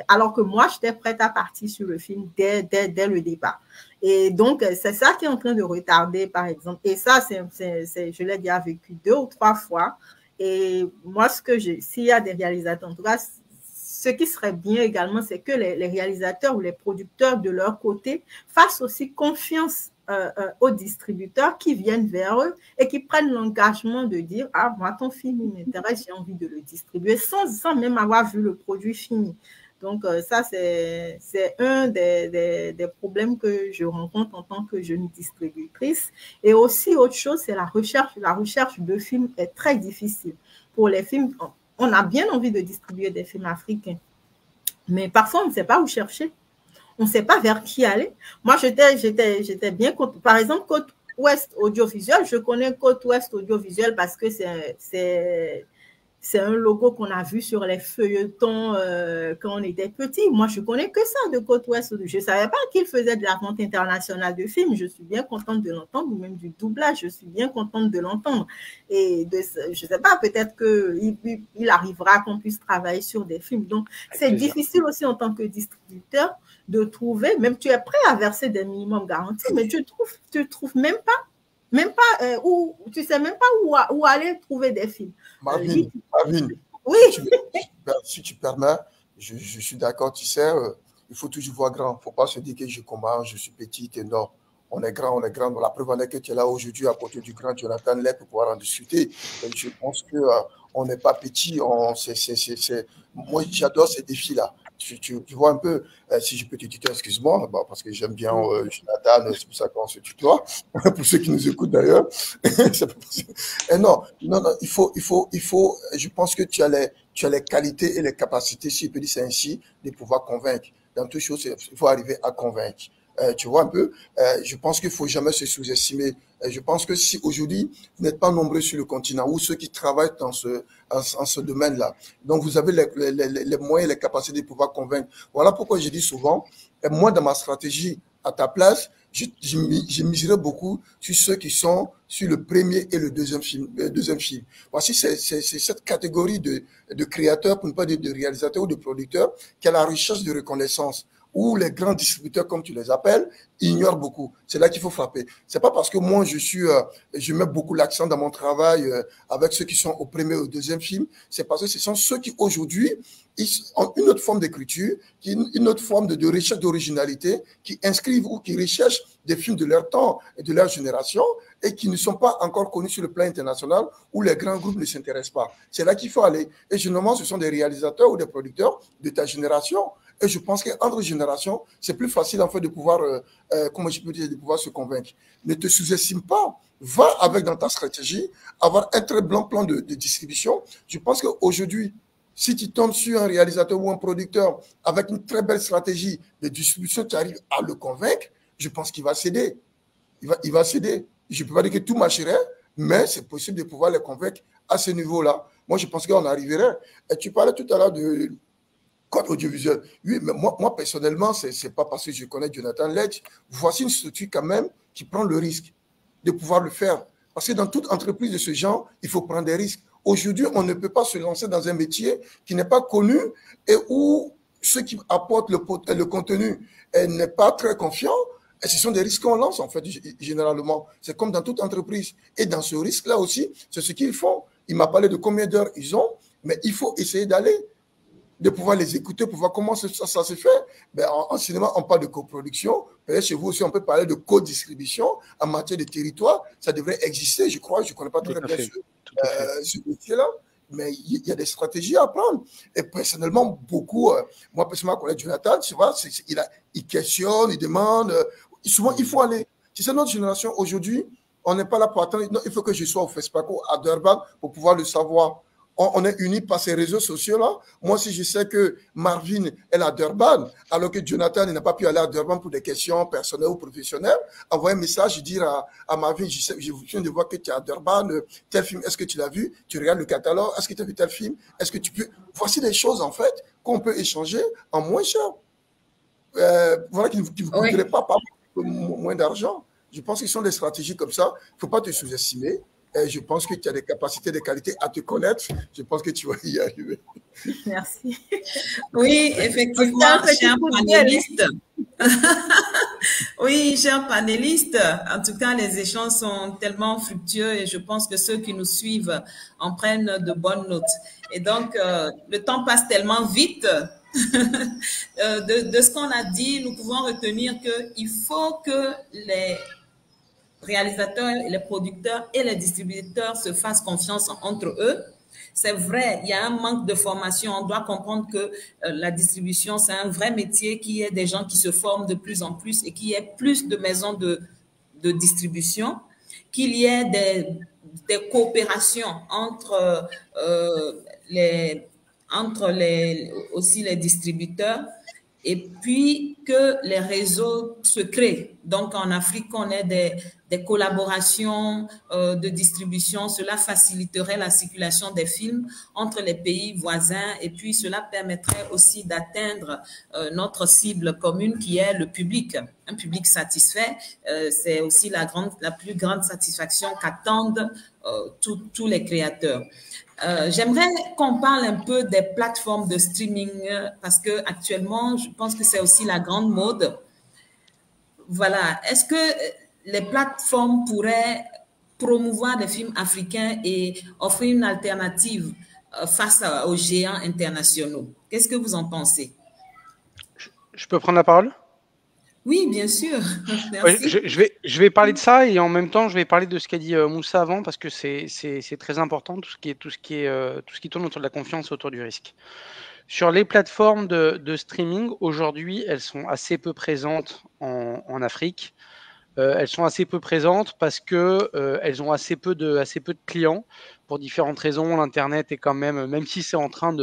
Alors que moi, j'étais prête à partir sur le film dès le départ. Et donc, c'est ça qui est en train de retarder, par exemple. Et ça, je l'ai déjà vécu 2 ou 3 fois. Et moi, s'il y a des réalisateurs, en tout cas, ce qui serait bien également, c'est que les réalisateurs ou les producteurs de leur côté fassent aussi confiance aux distributeurs qui viennent vers eux et qui prennent l'engagement de dire « Ah, moi, ton film, il m'intéresse, j'ai envie de le distribuer » sans même avoir vu le produit fini. Donc, ça, c'est un des problèmes que je rencontre en tant que jeune distributrice. Et aussi, autre chose, c'est la recherche. La recherche de films est très difficile. Pour les films, on a bien envie de distribuer des films africains, mais parfois, on ne sait pas où chercher. On ne sait pas vers qui aller. Moi, j'étais bien contente. Par exemple, Côte Ouest Audiovisuel, je connais Côte Ouest Audiovisuel parce que c'est un logo qu'on a vu sur les feuilletons quand on était petit. Moi, je connais que ça de Côte Ouest. Je ne savais pas qu'il faisait de la vente internationale de films. Je suis bien contente de l'entendre, ou même du doublage. Je suis bien contente de l'entendre. Et je ne sais pas, peut-être qu'il arrivera qu'on puisse travailler sur des films. Donc, c'est difficile aussi en tant que distributeur de trouver, même tu es prêt à verser des minimums garantis, mais tu trouves même pas où, tu sais même pas où aller trouver des films. Marvin, oui. Si tu permets, je suis d'accord, tu sais, il faut toujours voir grand. Il ne faut pas se dire que je commence, je suis petite et non. On est grand. La preuve en est que tu es là aujourd'hui à côté du grand Jonathan Lep pour pouvoir en discuter. Et je pense qu'on n'est pas petit. Moi, j'adore ces défis-là. Tu vois un peu, si je peux te tutoyer, excuse-moi, parce que j'aime bien Jonathan, c'est pour ça qu'on se tutoie, pour ceux qui nous écoutent d'ailleurs. Et non, il faut, je pense que tu as les qualités et les capacités, si je peux dire ça ainsi, de pouvoir convaincre. Dans toutes choses, il faut arriver à convaincre. Tu vois un peu, je pense qu'il ne faut jamais se sous-estimer. Je pense que si aujourd'hui, vous n'êtes pas nombreux sur le continent ou ceux qui travaillent dans ce domaine-là, donc vous avez les moyens, les capacités de pouvoir convaincre. Voilà pourquoi je dis souvent, moi dans ma stratégie, à ta place, je miserais beaucoup sur ceux qui sont sur le premier et le deuxième film. Voici, c'est cette catégorie de créateurs, pour ne pas dire de réalisateurs ou de producteurs, qui a la recherche de reconnaissance, où les grands distributeurs, comme tu les appelles, ignorent beaucoup. C'est là qu'il faut frapper. C'est pas parce que moi, je mets beaucoup l'accent dans mon travail avec ceux qui sont au premier ou au deuxième film, c'est parce que ce sont ceux qui, aujourd'hui, ils ont une autre forme d'écriture, une autre forme de recherche d'originalité, qui inscrivent ou qui recherchent des films de leur temps et de leur génération et qui ne sont pas encore connus sur le plan international, où les grands groupes ne s'intéressent pas. C'est là qu'il faut aller. Et généralement, ce sont des réalisateurs ou des producteurs de ta génération. Et je pense qu'entre générations, c'est plus facile en fait de pouvoir, comment je peux dire, de pouvoir se convaincre. Ne te sous-estime pas. Va avec dans ta stratégie, avoir un très bon plan de distribution. Je pense qu'aujourd'hui, si tu tombes sur un réalisateur ou un producteur avec une très belle stratégie de distribution, tu arrives à le convaincre, je pense qu'il va céder. Il va céder. Je ne peux pas dire que tout marcherait, mais c'est possible de pouvoir les convaincre à ce niveau-là. Moi, je pense qu'on arriverait. Et tu parlais tout à l'heure de code audiovisuel. Oui, mais moi personnellement, ce n'est pas parce que je connais Jonathan Ledge. Voici une structure quand même qui prend le risque de pouvoir le faire. Parce que dans toute entreprise de ce genre, il faut prendre des risques. Aujourd'hui, on ne peut pas se lancer dans un métier qui n'est pas connu et où ceux qui apportent le contenu n'est pas très confiant. Et ce sont des risques qu'on lance, en fait, généralement. C'est comme dans toute entreprise. Et dans ce risque-là aussi, c'est ce qu'ils font. Il m'a parlé de combien d'heures ils ont, mais il faut essayer d'aller, de pouvoir les écouter, pour voir comment ça se fait. Ben, en cinéma, on parle de coproduction. Peut-être chez vous aussi, on peut parler de co-distribution en matière de territoire. Ça devrait exister, je crois. Je ne connais pas très bien ce métier-là, mais il y a des stratégies à prendre. Et personnellement, beaucoup, moi personnellement, je connais Jonathan, tu vois, il questionne, il demande. Souvent, il faut aller. Tu sais, notre génération, aujourd'hui, on n'est pas là pour attendre. Non, il faut que je sois au FESPACO à Durban pour pouvoir le savoir. On est unis par ces réseaux sociaux-là. Moi, si je sais que Marvin est à Durban, alors que Jonathan n'a pas pu aller à Durban pour des questions personnelles ou professionnelles, envoyer un message et dire à Marvin, je viens de voir que tu es à Durban, tel film, est-ce que tu l'as vu? Tu regardes le catalogue, est-ce que tu as vu tel film? Est-ce que tu peux... Voici des choses, en fait, qu'on peut échanger en moins cher. Voilà, qui ne vous coûterait pas moins d'argent. Je pense que ce sont des stratégies comme ça. Il ne faut pas te sous-estimer. Et je pense que tu as des capacités, des qualités à te connaître. Je pense que tu vas y arriver. Merci. Oui, effectivement, cher panéliste. Oui, chers panélistes, en tout cas, les échanges sont tellement fructueux et je pense que ceux qui nous suivent en prennent de bonnes notes. Et donc, le temps passe tellement vite. De ce qu'on a dit, nous pouvons retenir qu'il faut que les réalisateurs, les producteurs et les distributeurs se fassent confiance entre eux. C'est vrai, il y a un manque de formation. On doit comprendre que la distribution, c'est un vrai métier, qu'il y ait des gens qui se forment de plus en plus et qu'il y ait plus de maisons de distribution, qu'il y ait des coopérations entre aussi les distributeurs et puis que les réseaux se créent. Donc, en Afrique, on ait des collaborations de distribution. Cela faciliterait la circulation des films entre les pays voisins et puis cela permettrait aussi d'atteindre notre cible commune qui est le public. Un public satisfait, c'est aussi la plus grande satisfaction qu'attendent tous les créateurs. J'aimerais qu'on parle un peu des plateformes de streaming parce que actuellement, je pense que c'est aussi la grande mode. Voilà. Est-ce que les plateformes pourraient promouvoir des films africains et offrir une alternative face aux géants internationaux? Qu'est-ce que vous en pensez? Je peux prendre la parole? Oui, bien sûr. Merci. Je vais parler de ça et en même temps, je vais parler de ce qu'a dit Moussa avant parce que c'est très important, tout ce qui tourne autour de la confiance et autour du risque. Sur les plateformes de streaming, aujourd'hui, elles sont assez peu présentes en Afrique. Elles sont assez peu présentes parce que elles ont assez peu de clients pour différentes raisons. L'internet est quand même si c'est en train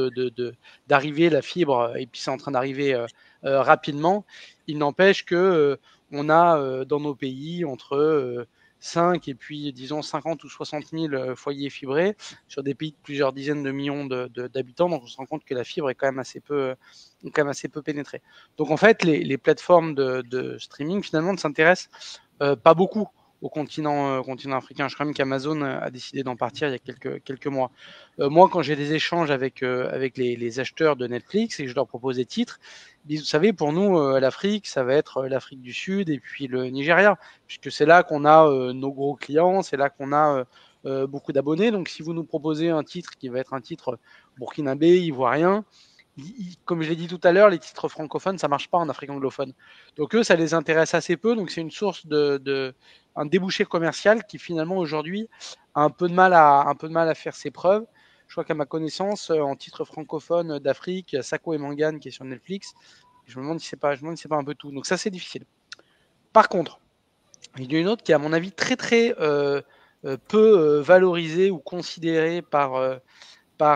d'arriver, la fibre, et puis c'est en train d'arriver rapidement, il n'empêche que on a dans nos pays entre 5 et puis disons 50 ou 60 000 foyers fibrés sur des pays de plusieurs dizaines de millions d'habitants. Donc on se rend compte que la fibre est quand même assez peu pénétrée. Donc en fait, les plateformes de streaming finalement ne s'intéressent pas beaucoup au continent africain. Je crois même qu'Amazon a décidé d'en partir il y a quelques mois. Moi, quand j'ai des échanges avec les acheteurs de Netflix et que je leur propose des titres, vous savez, pour nous, l'Afrique, ça va être l'Afrique du Sud et puis le Nigeria, puisque c'est là qu'on a nos gros clients, c'est là qu'on a beaucoup d'abonnés. Donc, si vous nous proposez un titre qui va être un titre burkinabé, ivoirien, comme je l'ai dit tout à l'heure, les titres francophones, ça marche pas en Afrique anglophone. Donc eux, ça les intéresse assez peu. Donc c'est une source un débouché commercial qui finalement aujourd'hui a un peu de mal à faire ses preuves. Je crois qu'à ma connaissance, en titre francophone d'Afrique, il y a Sako et Mangane qui est sur Netflix. Je me demande si c'est pas un peu tout. Donc ça, c'est difficile. Par contre, il y en a une autre qui est à mon avis très très peu valorisée ou considérée par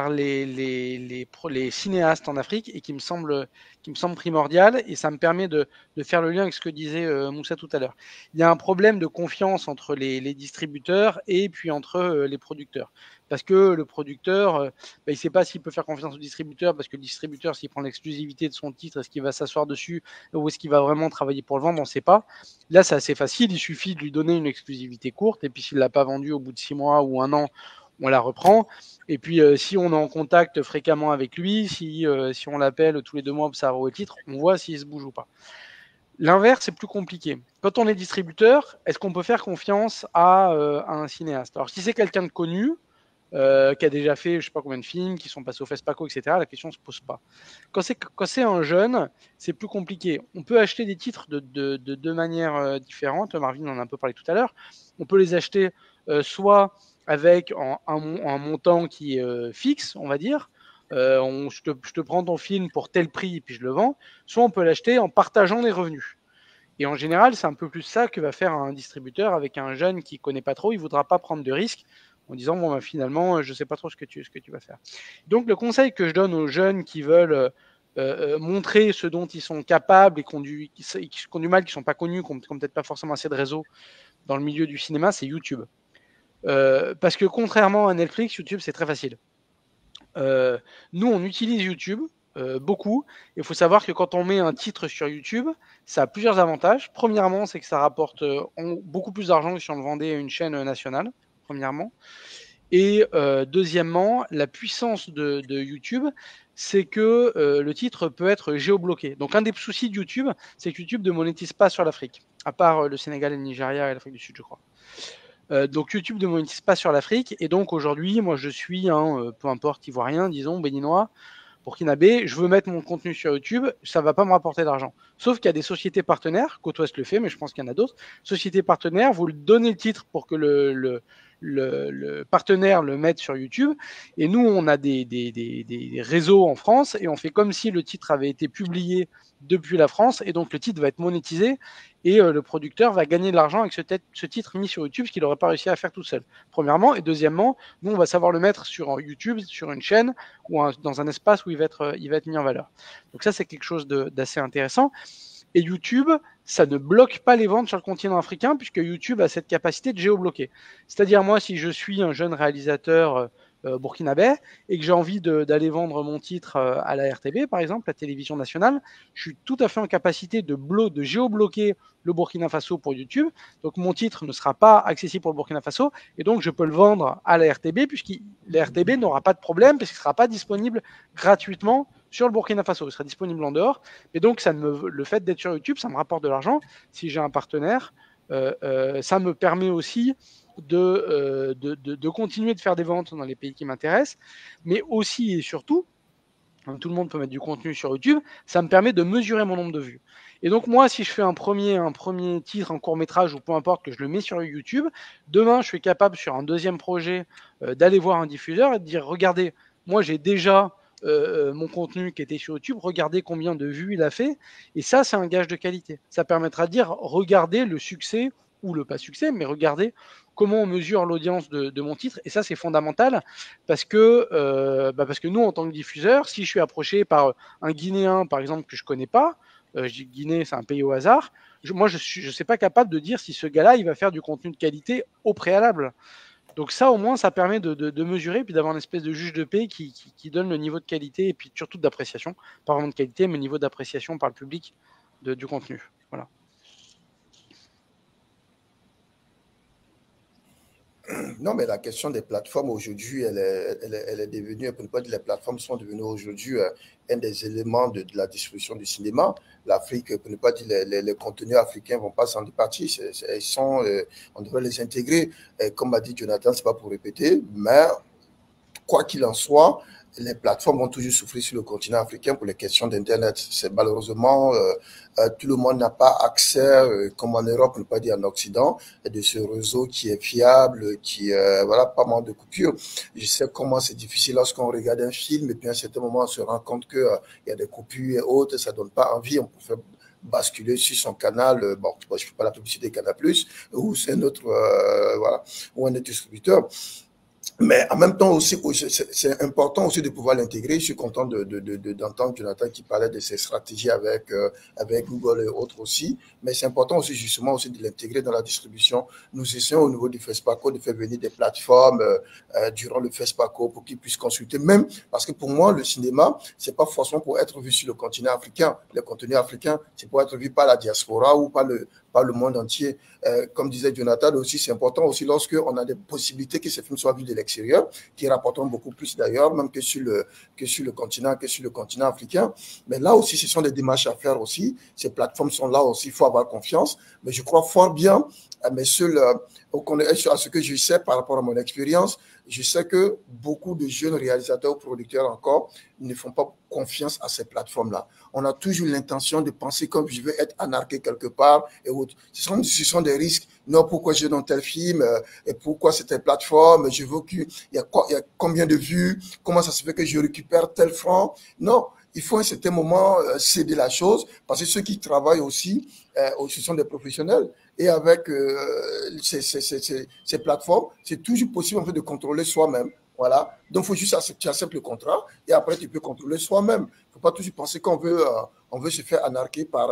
les cinéastes en Afrique et qui me semble primordial, et ça me permet de faire le lien avec ce que disait Moussa tout à l'heure. Il y a un problème de confiance entre les distributeurs et puis entre les producteurs. Parce que le producteur, il ne sait pas s'il peut faire confiance au distributeur, parce que le distributeur, s'il prend l'exclusivité de son titre, est-ce qu'il va s'asseoir dessus ou est-ce qu'il va vraiment travailler pour le vendre, on ne sait pas. Là, c'est assez facile, il suffit de lui donner une exclusivité courte, et puis s'il ne l'a pas vendue au bout de 6 mois ou 1 an, on la reprend. Et puis, si on est en contact fréquemment avec lui, si on l'appelle tous les 2 mois pour savoir où est le titre, on voit s'il se bouge ou pas. L'inverse, c'est plus compliqué. Quand on est distributeur, est-ce qu'on peut faire confiance à un cinéaste? Alors, si c'est quelqu'un de connu, qui a déjà fait je ne sais pas combien de films, qui sont passés au FESPACO, etc., la question ne se pose pas. Quand c'est un jeune, c'est plus compliqué. On peut acheter des titres de 2 manières différentes. Marvin en a un peu parlé tout à l'heure. On peut les acheter soit avec un montant qui est fixe, on va dire. Je te prends ton film pour tel prix et puis je le vends. Soit on peut l'acheter en partageant les revenus. Et en général, c'est un peu plus ça que va faire un distributeur avec un jeune qui ne connaît pas trop. Il ne voudra pas prendre de risques en disant bon, finalement, je ne sais pas trop ce que tu vas faire. Donc, le conseil que je donne aux jeunes qui veulent montrer ce dont ils sont capables et qui ont du mal, qui ne sont pas connus, qui n'ont peut-être pas forcément assez de réseau dans le milieu du cinéma, c'est YouTube. Parce que contrairement à Netflix, YouTube, c'est très facile. Nous, on utilise YouTube beaucoup. Il faut savoir que quand on met un titre sur YouTube, ça a plusieurs avantages. Premièrement, c'est que ça rapporte beaucoup plus d'argent que si on le vendait à une chaîne nationale. premièrement. Et deuxièmement, la puissance de YouTube, c'est que le titre peut être géobloqué. Donc un des soucis de YouTube, c'est que YouTube ne monétise pas sur l'Afrique, à part le Sénégal, le Nigeria et l'Afrique du Sud, je crois. Donc YouTube ne monétise pas sur l'Afrique, et donc aujourd'hui, moi je suis peu importe, ivoirien, disons, béninois, burkinabé, je veux mettre mon contenu sur YouTube, ça ne va pas me rapporter d'argent. Sauf qu'il y a des sociétés partenaires, Côte Ouest le fait, mais je pense qu'il y en a d'autres, sociétés partenaires, vous donnez le titre pour que le partenaire le mette sur YouTube, et nous on a des réseaux en France, et on fait comme si le titre avait été publié depuis la France, et donc le titre va être monétisé, et le producteur va gagner de l'argent avec ce titre mis sur YouTube, ce qu'il n'aurait pas réussi à faire tout seul, premièrement, et deuxièmement, nous on va savoir le mettre sur YouTube, sur une chaîne, ou dans un espace où il va être mis en valeur. Donc ça c'est quelque chose d'assez intéressant. Et YouTube, ça ne bloque pas les ventes sur le continent africain, puisque YouTube a cette capacité de géobloquer. C'est-à-dire, moi, si je suis un jeune réalisateur burkinabé et que j'ai envie d'aller vendre mon titre à la RTB, par exemple, la télévision nationale, je suis tout à fait en capacité de géobloquer le Burkina Faso pour YouTube. Donc, mon titre ne sera pas accessible pour le Burkina Faso, et donc je peux le vendre à la RTB, puisque la RTB n'aura pas de problème, parce qu'il ne sera pas disponible gratuitement sur le Burkina Faso, il sera disponible en dehors. Et donc, le fait d'être sur YouTube, ça me rapporte de l'argent. Si j'ai un partenaire, ça me permet aussi de continuer de faire des ventes dans les pays qui m'intéressent, mais aussi et surtout, tout le monde peut mettre du contenu sur YouTube, ça me permet de mesurer mon nombre de vues. Et donc moi, si je fais un premier titre, un court-métrage ou peu importe, que je le mets sur YouTube, demain, je suis capable sur un deuxième projet d'aller voir un diffuseur et de dire, regardez, moi j'ai déjà mon contenu qui était sur YouTube, regardez combien de vues il a fait, et ça c'est un gage de qualité. Ça permettra de dire, regardez le succès ou le pas succès, mais regardez comment on mesure l'audience de mon titre, et ça c'est fondamental parce que nous en tant que diffuseur, si je suis approché par un Guinéen par exemple que je connais pas, je dis Guinée c'est un pays au hasard, je sais pas capable de dire si ce gars-là il va faire du contenu de qualité au préalable. Donc ça, au moins, ça permet de mesurer, puis d'avoir une espèce de juge de paix qui donne le niveau de qualité, et puis surtout d'appréciation, pas vraiment de qualité, mais niveau d'appréciation par le public du contenu. Voilà. Non, mais la question des plateformes aujourd'hui, elle est devenue, pour ne pas dire les plateformes sont devenues aujourd'hui un des éléments de la distribution du cinéma. L'Afrique, pour ne pas dire les contenus africains ne vont pas s'en départir, on devrait les intégrer. Et comme a dit Jonathan, ce n'est pas pour répéter, mais quoi qu'il en soit, les plateformes vont toujours souffrir sur le continent africain pour les questions d'Internet. C'est malheureusement, tout le monde n'a pas accès, comme en Europe, pour ne pas dire en Occident, de ce réseau qui est fiable, voilà, pas mal de coupures. Je sais comment c'est difficile lorsqu'on regarde un film et puis à un certain moment, on se rend compte qu'il y a des coupures et autres, ça donne pas envie, on peut faire basculer sur son canal, bon, je ne fais pas la publicité Canal+, ou c'est un autre, voilà, ou un autre distributeur. Mais en même temps aussi, c'est important aussi de pouvoir l'intégrer. Je suis content d'entendre Jonathan qui parlait de ses stratégies avec Google et autres aussi. Mais c'est important aussi justement aussi de l'intégrer dans la distribution. Nous essayons au niveau du FESPACO de faire venir des plateformes durant le FESPACO pour qu'ils puissent consulter. Même parce que pour moi, le cinéma, c'est pas forcément pour être vu sur le continent africain. Le contenu africain, c'est pour être vu par la diaspora ou par le monde entier. Comme disait Jonathan aussi, c'est important aussi lorsqu'on a des possibilités que ces films soient vus de l'extérieur, qui rapporteront beaucoup plus d'ailleurs, même que sur le continent africain. Mais là aussi, ce sont des démarches à faire aussi. Ces plateformes sont là aussi, il faut avoir confiance. Mais je crois fort bien, mais à ce que je sais par rapport à mon expérience, je sais que beaucoup de jeunes réalisateurs ou producteurs encore ne font pas confiance à ces plateformes-là. On a toujours l'intention de penser comme je veux être anarché quelque part et autres. Ce sont des risques. Non, pourquoi je donne tel film et pourquoi c'est telle plateforme, je veux qu'il y a combien de vues, comment ça se fait que je récupère tel franc. Non, il faut à un certain moment céder la chose parce que ceux qui travaillent aussi, ce sont des professionnels. Et avec ces plateformes, c'est toujours possible en fait de contrôler soi-même. Voilà. Donc, il faut juste accepter le contrat et après, tu peux contrôler soi-même. ne faut pas toujours penser qu'on veut, on veut se faire anarquer par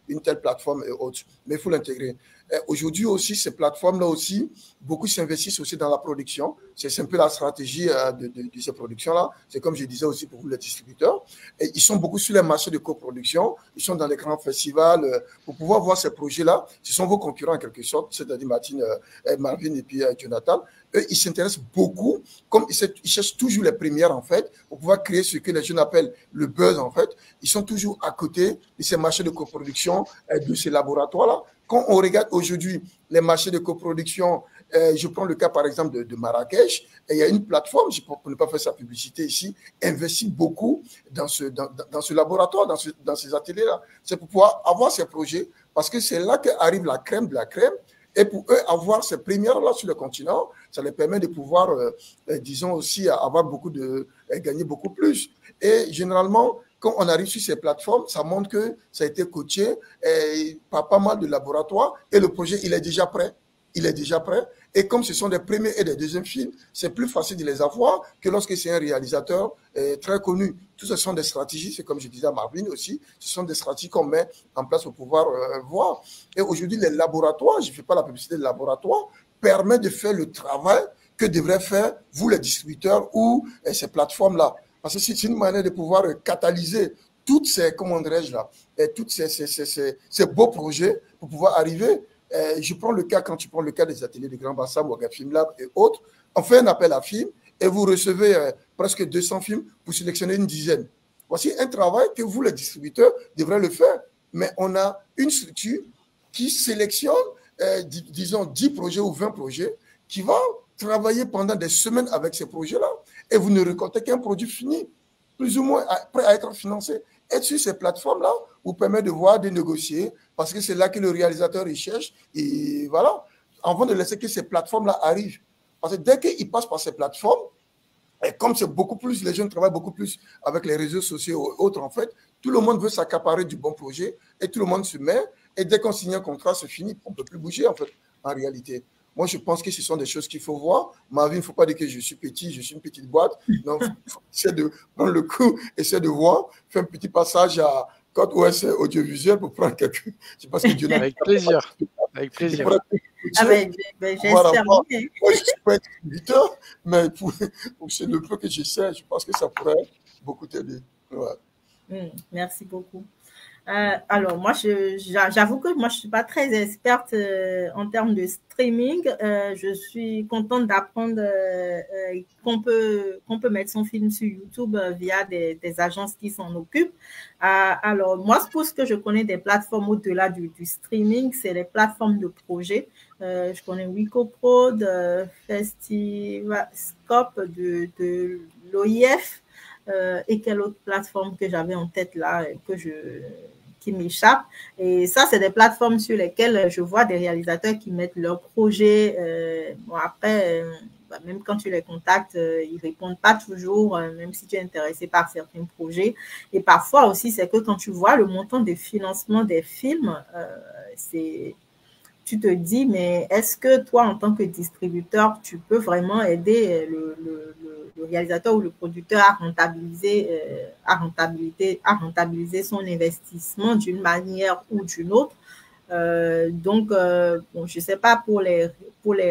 une telle plateforme et autres, mais il faut l'intégrer. Aujourd'hui aussi, ces plateformes-là aussi, beaucoup s'investissent aussi dans la production. C'est un peu la stratégie de ces productions-là. C'est comme je disais aussi pour vous, les distributeurs. Et ils sont beaucoup sur les marchés de coproduction. Ils sont dans les grands festivals. Pour pouvoir voir ces projets-là, ce sont vos concurrents en quelque sorte, c'est-à-dire Marvin et puis Jonathan. Eux, ils s'intéressent beaucoup, comme ils cherchent toujours les premières, en fait, pour pouvoir créer ce que les jeunes appellent le buzz, en fait. Ils sont toujours à côté de ces marchés de coproduction, de ces laboratoires-là. Quand on regarde aujourd'hui les marchés de coproduction, je prends le cas par exemple de Marrakech, et il y a une plateforme, pour ne pas faire sa publicité ici, investit beaucoup dans ce laboratoire, dans ces ateliers-là. C'est pour pouvoir avoir ces projets, parce que c'est là qu'arrive la crème de la crème. Et pour eux, avoir ces premières-là sur le continent, ça les permet de pouvoir, disons aussi, gagner beaucoup plus. Et généralement, quand on arrive sur ces plateformes, ça montre que ça a été coaché par pas mal de laboratoires et le projet, il est déjà prêt. Il est déjà prêt. Et comme ce sont des premiers et des deuxièmes films, c'est plus facile de les avoir que lorsque c'est un réalisateur très connu. Tout ce sont des stratégies, c'est comme je disais à Marvin aussi, ce sont des stratégies qu'on met en place pour pouvoir voir. Et aujourd'hui, les laboratoires, je ne fais pas la publicité de laboratoire, permettent de faire le travail que devraient faire vous, les distributeurs ou ces plateformes-là. Parce que c'est une manière de pouvoir catalyser toutes ces, comment dirais-je là, tous ces beaux projets pour pouvoir arriver. Je prends le cas, quand tu prends le cas des ateliers de Grand Bassam, Ouaga Film Lab et autres, on fait un appel à films et vous recevez presque 200 films pour sélectionner une dizaine. Voici un travail que vous, les distributeurs, devrez le faire. Mais on a une structure qui sélectionne, disons, 10 projets ou 20 projets, qui va travailler pendant des semaines avec ces projets-là et vous ne récoltez qu'un produit fini, plus ou moins prêt à être financé. Et sur ces plateformes-là, vous permet de voir, de négocier, parce que c'est là que le réalisateur il cherche. Et voilà, avant de laisser que ces plateformes-là arrivent. Parce que dès qu'ils passent par ces plateformes, et comme c'est beaucoup plus, les jeunes travaillent beaucoup plus avec les réseaux sociaux et autres, en fait, tout le monde veut s'accaparer du bon projet et tout le monde se met. Et dès qu'on signe un contrat, c'est fini. On ne peut plus bouger, en fait, en réalité. Moi, je pense que ce sont des choses qu'il faut voir. Ma vie, il ne faut pas dire que je suis petit, je suis une petite boîte. Donc, il faut essayer de prendre le coup, essayer de voir, faire un petit passage à Côte Ouest audiovisuel pour prendre quelque chose. Je pense que Dieu n'a Avec plaisir. Avec plaisir. J'espère. Moi, je ne suis pas éditeur, mais pour c'est le peu que j'essaie, je pense que ça pourrait beaucoup t'aider. Ouais. Merci beaucoup. Alors, moi, j'avoue que moi, je ne suis pas très experte en termes de streaming. Je suis contente d'apprendre qu'on peut mettre son film sur YouTube via des agences qui s'en occupent. Alors, moi, pour ce que je connais des plateformes au-delà du streaming, c'est les plateformes de projets. Je connais Wicoprod, Festivalscope de l'OIF. Et quelle autre plateforme que j'avais en tête là, qui m'échappe. Et ça, c'est des plateformes sur lesquelles je vois des réalisateurs qui mettent leurs projets. Bon, après, même quand tu les contactes, ils ne répondent pas toujours, même si tu es intéressé par certains projets. Et parfois aussi, c'est que quand tu vois le montant de financement des films, tu te dis, mais est-ce que toi, en tant que distributeur, tu peux vraiment aider le réalisateur ou le producteur à rentabiliser son investissement d'une manière ou d'une autre? Donc, bon, je ne sais pas pour les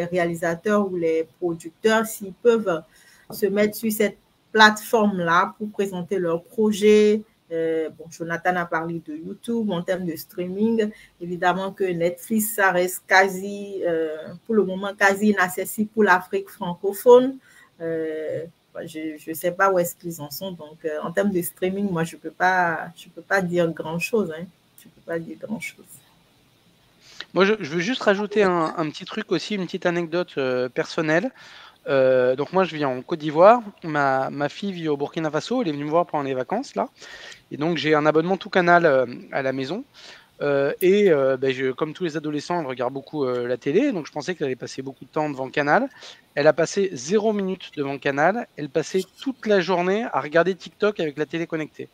réalisateurs ou les producteurs s'ils peuvent se mettre sur cette plateforme-là pour présenter leurs projets. Bon, Jonathan a parlé de YouTube en termes de streaming. Évidemment que Netflix, ça reste pour le moment, quasi inaccessible pour l'Afrique francophone. Je ne sais pas où est-ce qu'ils en sont. Donc, en termes de streaming, moi, je peux pas dire grand-chose. Hein. Je ne peux pas dire grand-chose. Moi, je veux juste rajouter un petit truc aussi, une petite anecdote personnelle. Donc moi je vis en Côte d'Ivoire, ma fille vit au Burkina Faso, elle est venue me voir pendant les vacances là, et donc j'ai un abonnement tout canal à la maison, comme tous les adolescents, elle regarde beaucoup la télé, donc je pensais qu'elle allait passer beaucoup de temps devant Canal. Elle a passé 0 minute devant Canal, elle passait toute la journée à regarder TikTok avec la télé connectée.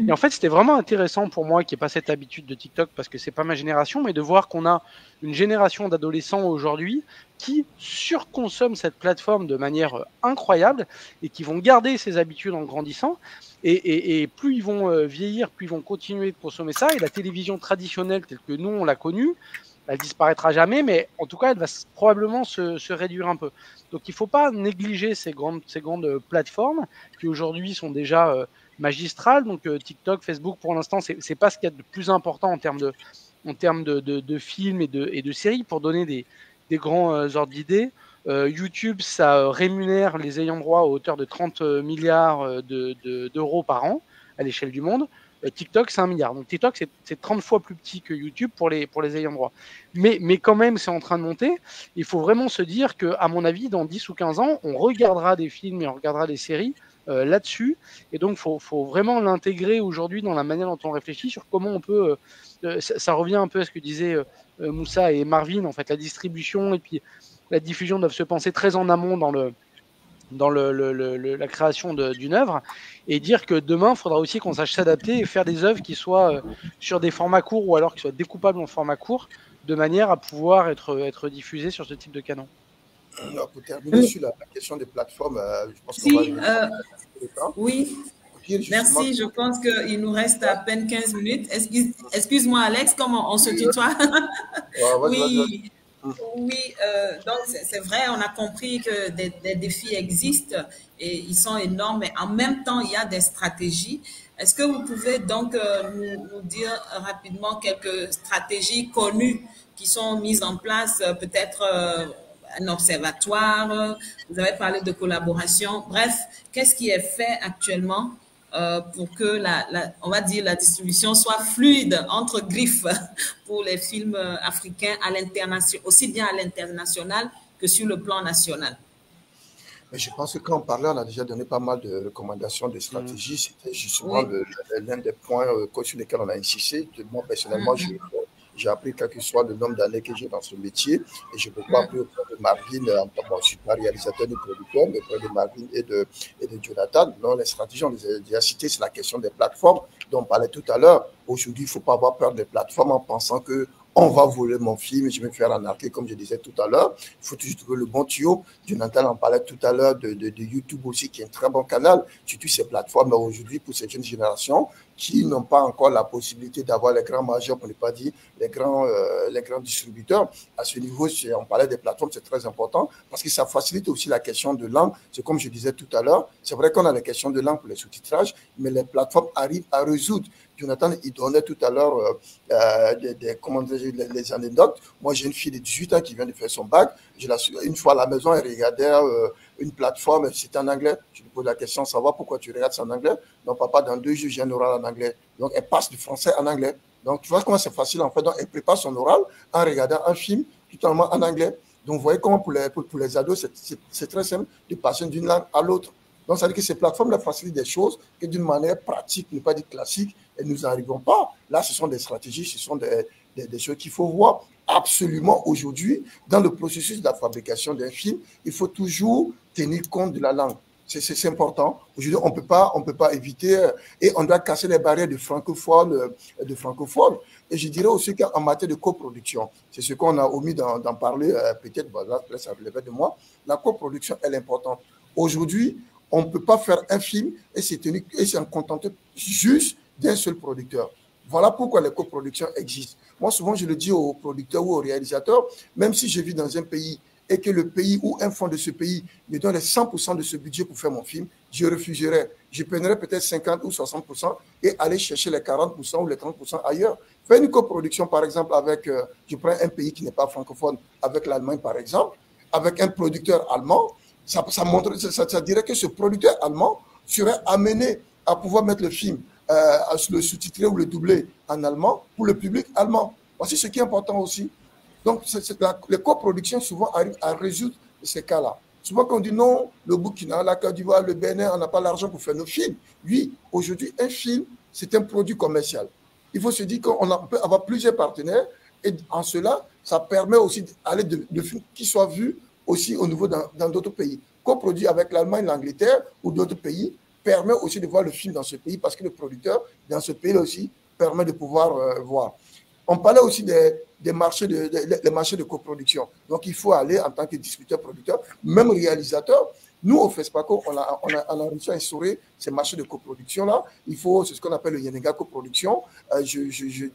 Et en fait, c'était vraiment intéressant pour moi qui n'ai pas cette habitude de TikTok parce que c'est pas ma génération, mais de voir qu'on a une génération d'adolescents aujourd'hui qui surconsomment cette plateforme de manière incroyable et qui vont garder ces habitudes en grandissant. Et plus ils vont vieillir, plus ils vont continuer de consommer ça. Et la télévision traditionnelle telle que nous, on l'a connue, elle disparaîtra jamais, mais en tout cas, elle va probablement se réduire un peu. Donc, il ne faut pas négliger ces grandes plateformes qui aujourd'hui sont déjà magistrales. Donc, TikTok, Facebook, pour l'instant, c'est pas ce qu'il y a de plus important en termes de films et de séries pour donner des grands ordres d'idées. YouTube, ça rémunère les ayants droit à hauteur de 30 milliards d'euros par an à l'échelle du monde. TikTok, c'est 1 milliard. Donc TikTok, c'est 30 fois plus petit que YouTube pour les ayants droit. Mais quand même, c'est en train de monter. Il faut vraiment se dire qu'à mon avis, dans 10 ou 15 ans, on regardera des films et on regardera des séries là-dessus. Et donc, il faut vraiment l'intégrer aujourd'hui dans la manière dont on réfléchit sur comment on peut... ça revient un peu à ce que disaient Moussa et Marvin, en fait, la distribution et puis la diffusion doivent se penser très en amont dans la création d'une œuvre, et dire que demain, il faudra aussi qu'on sache s'adapter et faire des œuvres qui soient sur des formats courts ou alors qui soient découpables en format court, de manière à pouvoir être diffusées sur ce type de canon. Alors, pour terminer sur la question des plateformes, je pense qu'on va... Oui, merci. Je pense qu'il nous reste à peine 15 minutes. Excuse-moi, Alex, comment on se tutoie? Oui. Oui, donc c'est vrai, on a compris que des défis existent et ils sont énormes, mais en même temps, il y a des stratégies. Est-ce que vous pouvez donc nous dire rapidement quelques stratégies connues qui sont mises en place, peut-être un observatoire, vous avez parlé de collaboration, bref, qu'est-ce qui est fait actuellement pour que on va dire la distribution soit fluide entre griffes pour les films africains à l'international, aussi bien à l'international que sur le plan national? Mais je pense que quand on parlait, on a déjà donné pas mal de recommandations, de stratégies. C'était justement l'un des points sur lesquels on a insisté. Moi, personnellement, j'ai appris quel que soit le nombre d'années que j'ai dans ce métier, et j'ai beaucoup appris auprès de Marvin, je ne suis pas réalisateur ni producteur, mais auprès de Marvin et de Jonathan. Non, les stratégies, on les a déjà citées, c'est la question des plateformes dont on parlait tout à l'heure. Aujourd'hui, il ne faut pas avoir peur des plateformes en pensant que on va voler mon film et je vais me faire arnaquer, comme je disais tout à l'heure. Il faut toujours trouver le bon tuyau. Jonathan en parlait tout à l'heure de YouTube aussi, qui est un très bon canal, surtout ces plateformes aujourd'hui pour ces jeunes générations qui n'ont pas encore la possibilité d'avoir les grands majeurs, pour ne pas dire les grands distributeurs. À ce niveau, on parlait des plateformes, c'est très important parce que ça facilite aussi la question de langue. C'est comme je disais tout à l'heure, c'est vrai qu'on a les questions de langue pour les sous-titrages, mais les plateformes arrivent à résoudre. Jonathan, il donnait tout à l'heure les anecdotes. Moi, j'ai une fille de 18 ans qui vient de faire son bac. Une fois à la maison, elle regardait une plateforme, c'était en anglais. Je lui pose la question, savoir pourquoi tu regardes ça en anglais? Non, papa, dans 2 jours, j'ai un oral en anglais. Donc, elle passe du français en anglais. Donc, tu vois comment c'est facile en fait. Donc, elle prépare son oral en regardant un film totalement en anglais. Donc, vous voyez comment pour les ados, c'est très simple de passer d'une langue à l'autre. Donc, ça veut dire que ces plateformes facilitent des choses que d'une manière pratique, ne pas dire classique, et nous n'arrivons pas. Là, ce sont des stratégies, ce sont des choses qu'il faut voir. Absolument, aujourd'hui, dans le processus de la fabrication d'un film, il faut toujours tenir compte de la langue. C'est important. Aujourd'hui, on peut pas éviter et on doit casser les barrières de francophones. Et je dirais aussi qu'en matière de coproduction, c'est ce qu'on a omis d'en parler, peut-être, là, ça relève de moi, la coproduction, elle est importante. Aujourd'hui, on ne peut pas faire un film et s'en contenter juste d'un seul producteur. Voilà pourquoi les coproductions existent. Moi, souvent, je le dis aux producteurs ou aux réalisateurs, même si je vis dans un pays et que le pays ou un fonds de ce pays me donne 100% de ce budget pour faire mon film, je refuserai. Je prendrai peut-être 50 ou 60% et aller chercher les 40% ou les 30% ailleurs. Faire une coproduction, par exemple, avec, je prends un pays qui n'est pas francophone, avec l'Allemagne, par exemple, avec un producteur allemand, ça dirait que ce producteur allemand serait amené à pouvoir mettre le film, à le sous-titrer ou le doubler en allemand pour le public allemand. Voici ce qui est important aussi. Donc, les coproductions souvent arrivent à résoudre ces cas-là. Souvent, quand on dit non, le Burkina, la Côte d'Ivoire, le Bénin, on n'a pas l'argent pour faire nos films. Oui, aujourd'hui, un film, c'est un produit commercial. Il faut se dire qu'on peut avoir plusieurs partenaires et en cela, ça permet aussi d'aller de films qui soient vus aussi au niveau dans d'autres pays. Coproduit avec l'Allemagne, l'Angleterre ou d'autres pays, permet aussi de voir le film dans ce pays parce que le producteur, dans ce pays aussi, permet de pouvoir voir. On parlait aussi des marchés les marchés de coproduction. Donc, il faut aller en tant que distributeur, producteur, même réalisateur. Nous, au FESPACO, on a réussi à instaurer ces marchés de coproduction-là. C'est ce qu'on appelle le Yenega Coproduction.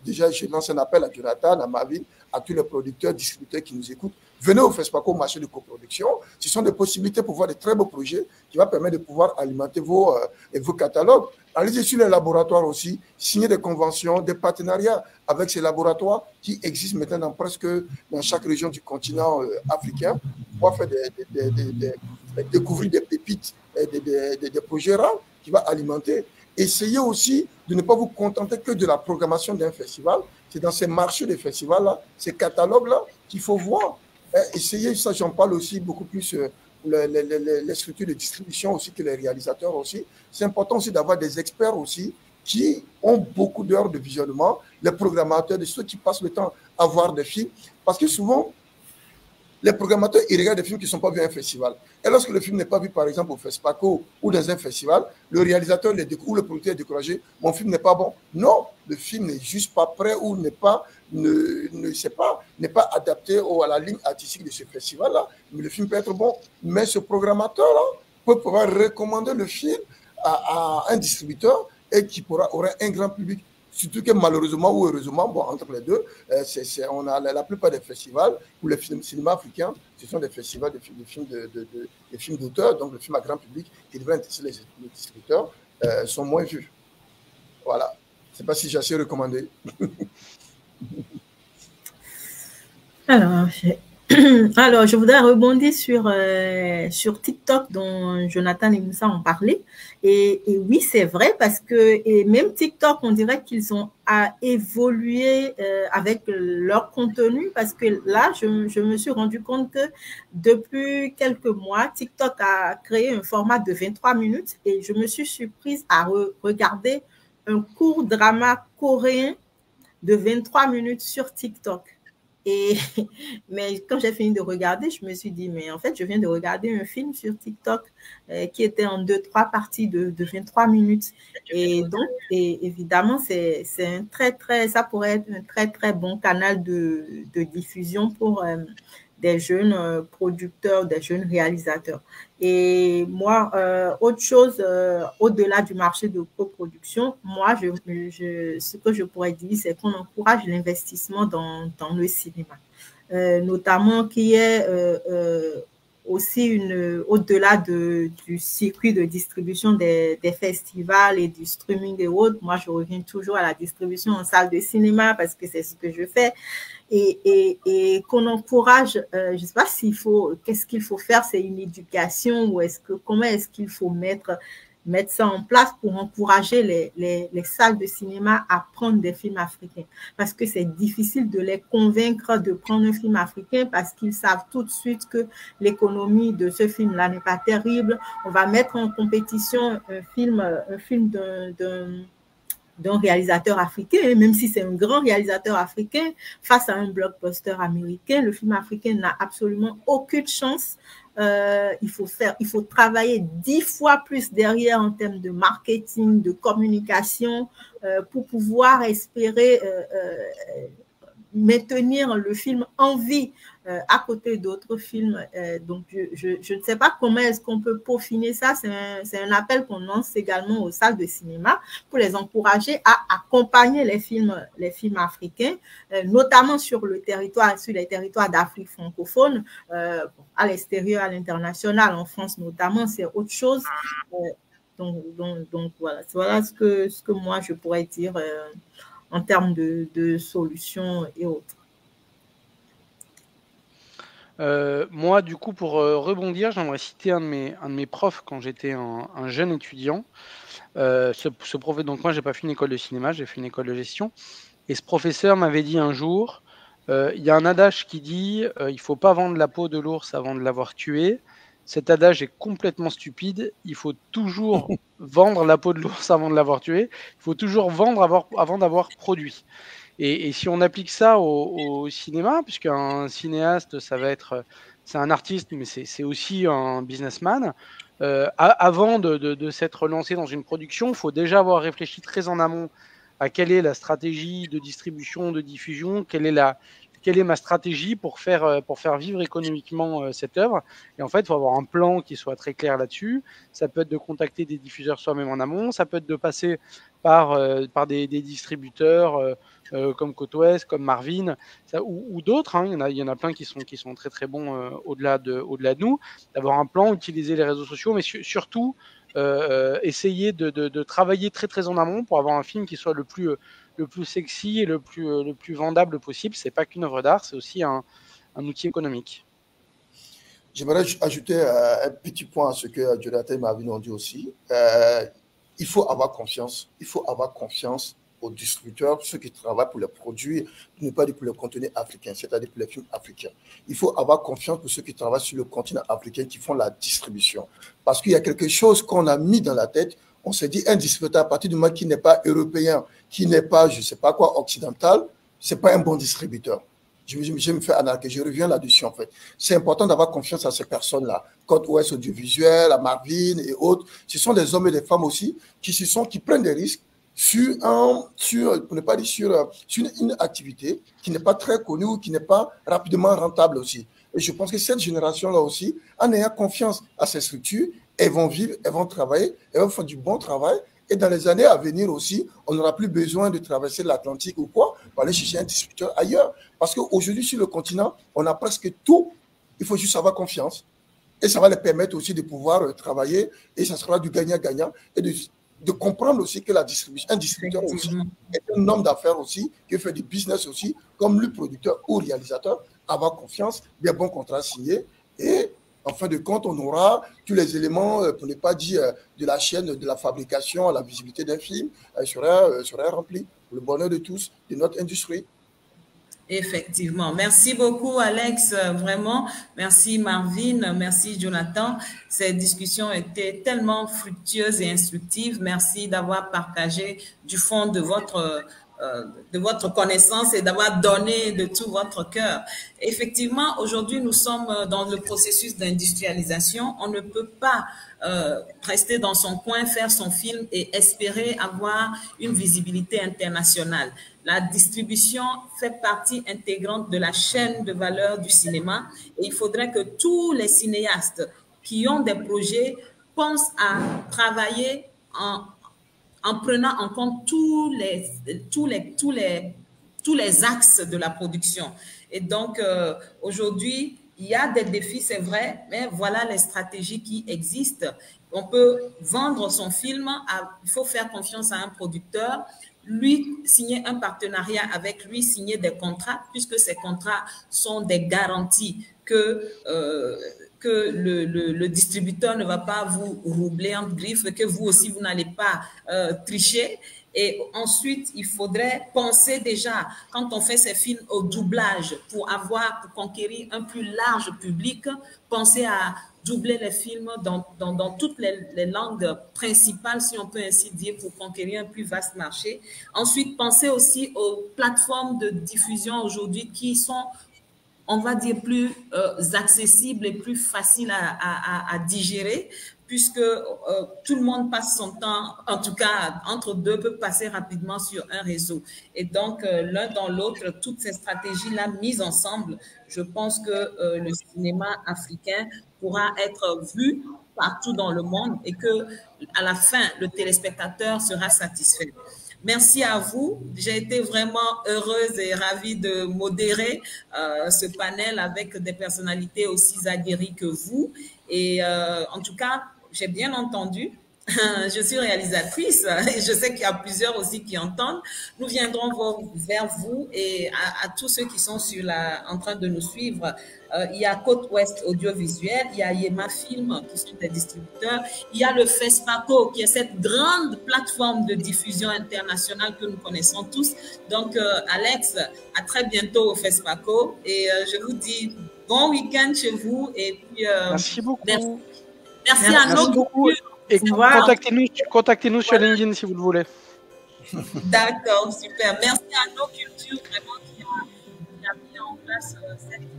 Déjà, je lance un appel à Jonathan, à Marvin, à tous les producteurs, distributeurs qui nous écoutent. Venez au FESPACO, marché de coproduction. Ce sont des possibilités pour voir de très beaux projets qui vont permettre de pouvoir alimenter vos catalogues. Allez sur les laboratoires aussi, signer des conventions, des partenariats avec ces laboratoires qui existent maintenant presque dans chaque région du continent africain pour faire découvrir des pépites, des projets rares qui vont alimenter. Essayez aussi de ne pas vous contenter que de la programmation d'un festival. C'est dans ces marchés de festivals-là, ces catalogues-là qu'il faut voir. Essayez, ça j'en parle aussi beaucoup plus, les structures de distribution aussi que les réalisateurs aussi. C'est important aussi d'avoir des experts aussi qui ont beaucoup d'heures de visionnement, les programmateurs, ceux qui passent le temps à voir des films. Parce que souvent, les programmateurs, ils regardent des films qui ne sont pas vus à un festival. Et lorsque le film n'est pas vu, par exemple, au FESPACO ou dans un festival, le réalisateur ou le producteur est découragé. Mon film n'est pas bon. Non, le film n'est juste pas prêt ou n'est pas adapté à la ligne artistique de ce festival-là. Mais le film peut être bon. Mais ce programmateur-là peut pouvoir recommander le film à un distributeur et qui aura un grand public. Surtout que malheureusement ou heureusement, entre les deux, on a la plupart des festivals où les films cinéma africains, ce sont des festivals de films d'auteur, donc le film à grand public qui devraient intéresser les distributeurs, sont moins vus. Voilà. Je ne sais pas si j'ai assez recommandé. Alors, je voudrais rebondir sur TikTok dont Jonathan et Moussa ont parlé. Et oui, c'est vrai parce que même TikTok, on dirait qu'ils ont évolué avec leur contenu parce que là, je me suis rendu compte que depuis quelques mois, TikTok a créé un format de 23 minutes et je me suis surprise à regarder un court drama coréen de 23 minutes sur TikTok. Mais quand j'ai fini de regarder, je me suis dit, mais en fait, je viens de regarder un film sur TikTok qui était en 2-3 parties de 23 minutes. Et donc, évidemment, ça pourrait être un très, très bon canal de diffusion pour des jeunes producteurs, des jeunes réalisateurs. Et moi, autre chose, au-delà du marché de coproduction, moi, ce que je pourrais dire, c'est qu'on encourage l'investissement dans le cinéma, notamment qui est aussi au-delà du circuit de distribution des festivals et du streaming et autres. Moi, je reviens toujours à la distribution en salle de cinéma parce que c'est ce que je fais. Et qu'on encourage, je ne sais pas qu'est-ce qu'il faut faire, c'est une éducation ou comment est-ce qu'il faut mettre ça en place pour encourager les salles de cinéma à prendre des films africains. Parce que c'est difficile de les convaincre de prendre un film africain parce qu'ils savent tout de suite que l'économie de ce film-là n'est pas terrible. On va mettre en compétition un film d'un réalisateur africain, même si c'est un grand réalisateur africain, face à un blockbuster américain, le film africain n'a absolument aucune chance. Il faut travailler 10 fois plus derrière en termes de marketing, de communication, pour pouvoir espérer maintenir le film en vie à côté d'autres films. Donc, je ne sais pas comment est-ce qu'on peut peaufiner ça. C'est un appel qu'on lance également aux salles de cinéma pour les encourager à accompagner les films africains, notamment sur les territoires d'Afrique francophone, à l'extérieur, à l'international, en France notamment, c'est autre chose. Donc voilà ce que moi je pourrais dire en termes de solutions et autres. Moi, du coup, pour rebondir, j'aimerais citer un de mes profs quand j'étais un jeune étudiant. Ce prof, donc moi, j'ai pas fait une école de cinéma, j'ai fait une école de gestion. Et ce professeur m'avait dit un jour, il y a un adage qui dit il faut pas vendre la peau de l'ours avant de l'avoir tué. Cet adage est complètement stupide. Il faut toujours vendre la peau de l'ours avant de l'avoir tué. Il faut toujours vendre avant d'avoir produit. Et si on applique ça au cinéma, puisqu'un cinéaste, c'est un artiste, mais c'est aussi un businessman. Avant de s'être lancé dans une production, il faut déjà avoir réfléchi très en amont à quelle est la stratégie de distribution, de diffusion, quelle est ma stratégie pour faire vivre économiquement cette œuvre. Et en fait, il faut avoir un plan qui soit très clair là-dessus. Ça peut être de contacter des diffuseurs soi-même en amont, ça peut être de passer par des distributeurs comme Côte Ouest, comme Marvin, ou d'autres. Hein. Il y en a plein qui sont très très bons au-delà de nous. D'avoir un plan, utiliser les réseaux sociaux, mais surtout essayer de travailler très très en amont pour avoir un film qui soit le plus sexy et le plus vendable possible. C'est pas qu'une œuvre d'art, c'est aussi un outil économique. J'aimerais ajouter un petit point à ce que Jonathan et Marvin ont dit aussi. Il faut avoir confiance. Il faut avoir confiance aux distributeurs, ceux qui travaillent pour les produits, ne pas dire pour le contenu africain, c'est-à-dire pour les films africains. Il faut avoir confiance pour ceux qui travaillent sur le continent africain, qui font la distribution. Parce qu'il y a quelque chose qu'on a mis dans la tête. On s'est dit, un distributeur, à partir du moment qui n'est pas européen, qui n'est pas, je ne sais pas quoi, occidental, ce n'est pas un bon distributeur. Je me fais anarquer, je reviens là-dessus en fait. C'est important d'avoir confiance à ces personnes-là. Côte Ouest Audiovisuel, à Marvin et autres, ce sont des hommes et des femmes aussi qui prennent des risques pour ne pas dire sur une activité qui n'est pas très connue ou qui n'est pas rapidement rentable aussi. Et je pense que cette génération-là aussi, en ayant confiance à ces structures, elles vont vivre, elles vont travailler, elles vont faire du bon travail. Et dans les années à venir aussi, on n'aura plus besoin de traverser l'Atlantique ou quoi pour aller chercher un distributeur ailleurs. Parce qu'aujourd'hui, sur le continent, on a presque tout. Il faut juste avoir confiance. Et ça va les permettre aussi de pouvoir travailler. Et ça sera du gagnant-gagnant. Et de comprendre aussi que un distributeur aussi est un homme d'affaires aussi, qui fait du business aussi, comme le producteur ou réalisateur, avoir confiance, des bons contrats signés. Et en fin de compte, on aura tous les éléments, pour ne pas dire de la chaîne de la fabrication à la visibilité d'un film, sera rempli pour le bonheur de tous, de notre industrie. Effectivement. Merci beaucoup, Alex. Vraiment. Merci, Marvin. Merci, Jonathan. Cette discussion était tellement fructueuse et instructive. Merci d'avoir partagé du fond de votre connaissance et d'avoir donné de tout votre cœur. Effectivement, aujourd'hui, nous sommes dans le processus d'industrialisation. On ne peut pas rester dans son coin, faire son film et espérer avoir une visibilité internationale. La distribution fait partie intégrante de la chaîne de valeur du cinéma et il faudrait que tous les cinéastes qui ont des projets pensent à travailler en prenant en compte tous les axes de la production. Et donc, aujourd'hui, il y a des défis, c'est vrai, mais voilà les stratégies qui existent. On peut vendre son film, il faut faire confiance à un producteur, lui signer un partenariat avec lui, signer des contrats, puisque ces contrats sont des garanties que le distributeur ne va pas vous roubler en griffe, que vous aussi, vous n'allez pas tricher. Et ensuite, il faudrait penser déjà, quand on fait ces films au doublage, pour conquérir un plus large public, penser à doubler les films dans toutes les langues principales, si on peut ainsi dire, pour conquérir un plus vaste marché. Ensuite, penser aussi aux plateformes de diffusion aujourd'hui qui sont, on va dire, plus accessibles et plus faciles à digérer, puisque tout le monde passe son temps, en tout cas entre deux, peut passer rapidement sur un réseau. Et donc, l'un dans l'autre, toutes ces stratégies-là mises ensemble, je pense que le cinéma africain pourra être vu partout dans le monde et que à la fin, le téléspectateur sera satisfait. Merci à vous. J'ai été vraiment heureuse et ravie de modérer ce panel avec des personnalités aussi aguerries que vous. Et en tout cas, j'ai bien entendu. Je suis réalisatrice et je sais qu'il y a plusieurs aussi qui entendent. Nous viendrons vers vous et à tous ceux qui sont en train de nous suivre. Il y a Côte Ouest Audiovisuel, il y a Yema Film qui sont des distributeurs, il y a le FESPACO qui est cette grande plateforme de diffusion internationale que nous connaissons tous. Donc Alex, à très bientôt au FESPACO et je vous dis bon week-end chez vous et puis merci beaucoup. Merci à nous. Et contactez-nous sur LinkedIn si vous le voulez. D'accord, super. Merci à nos cultures vraiment qui a mis en place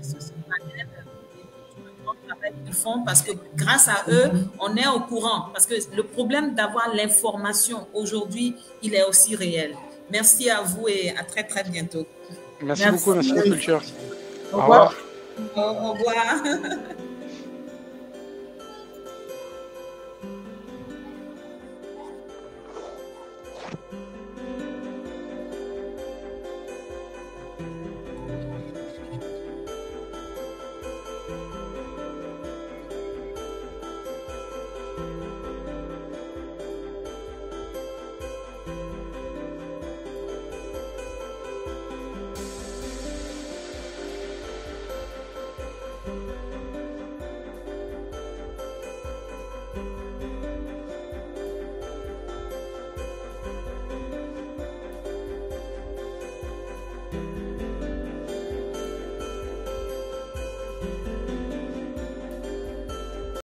ce panel et tout le grand travail qu'ils font parce que grâce à eux, on est au courant. Parce que le problème d'avoir l'information aujourd'hui, il est aussi réel. Merci à vous et à très très bientôt. Merci beaucoup, merci de culture. Au revoir. Au revoir.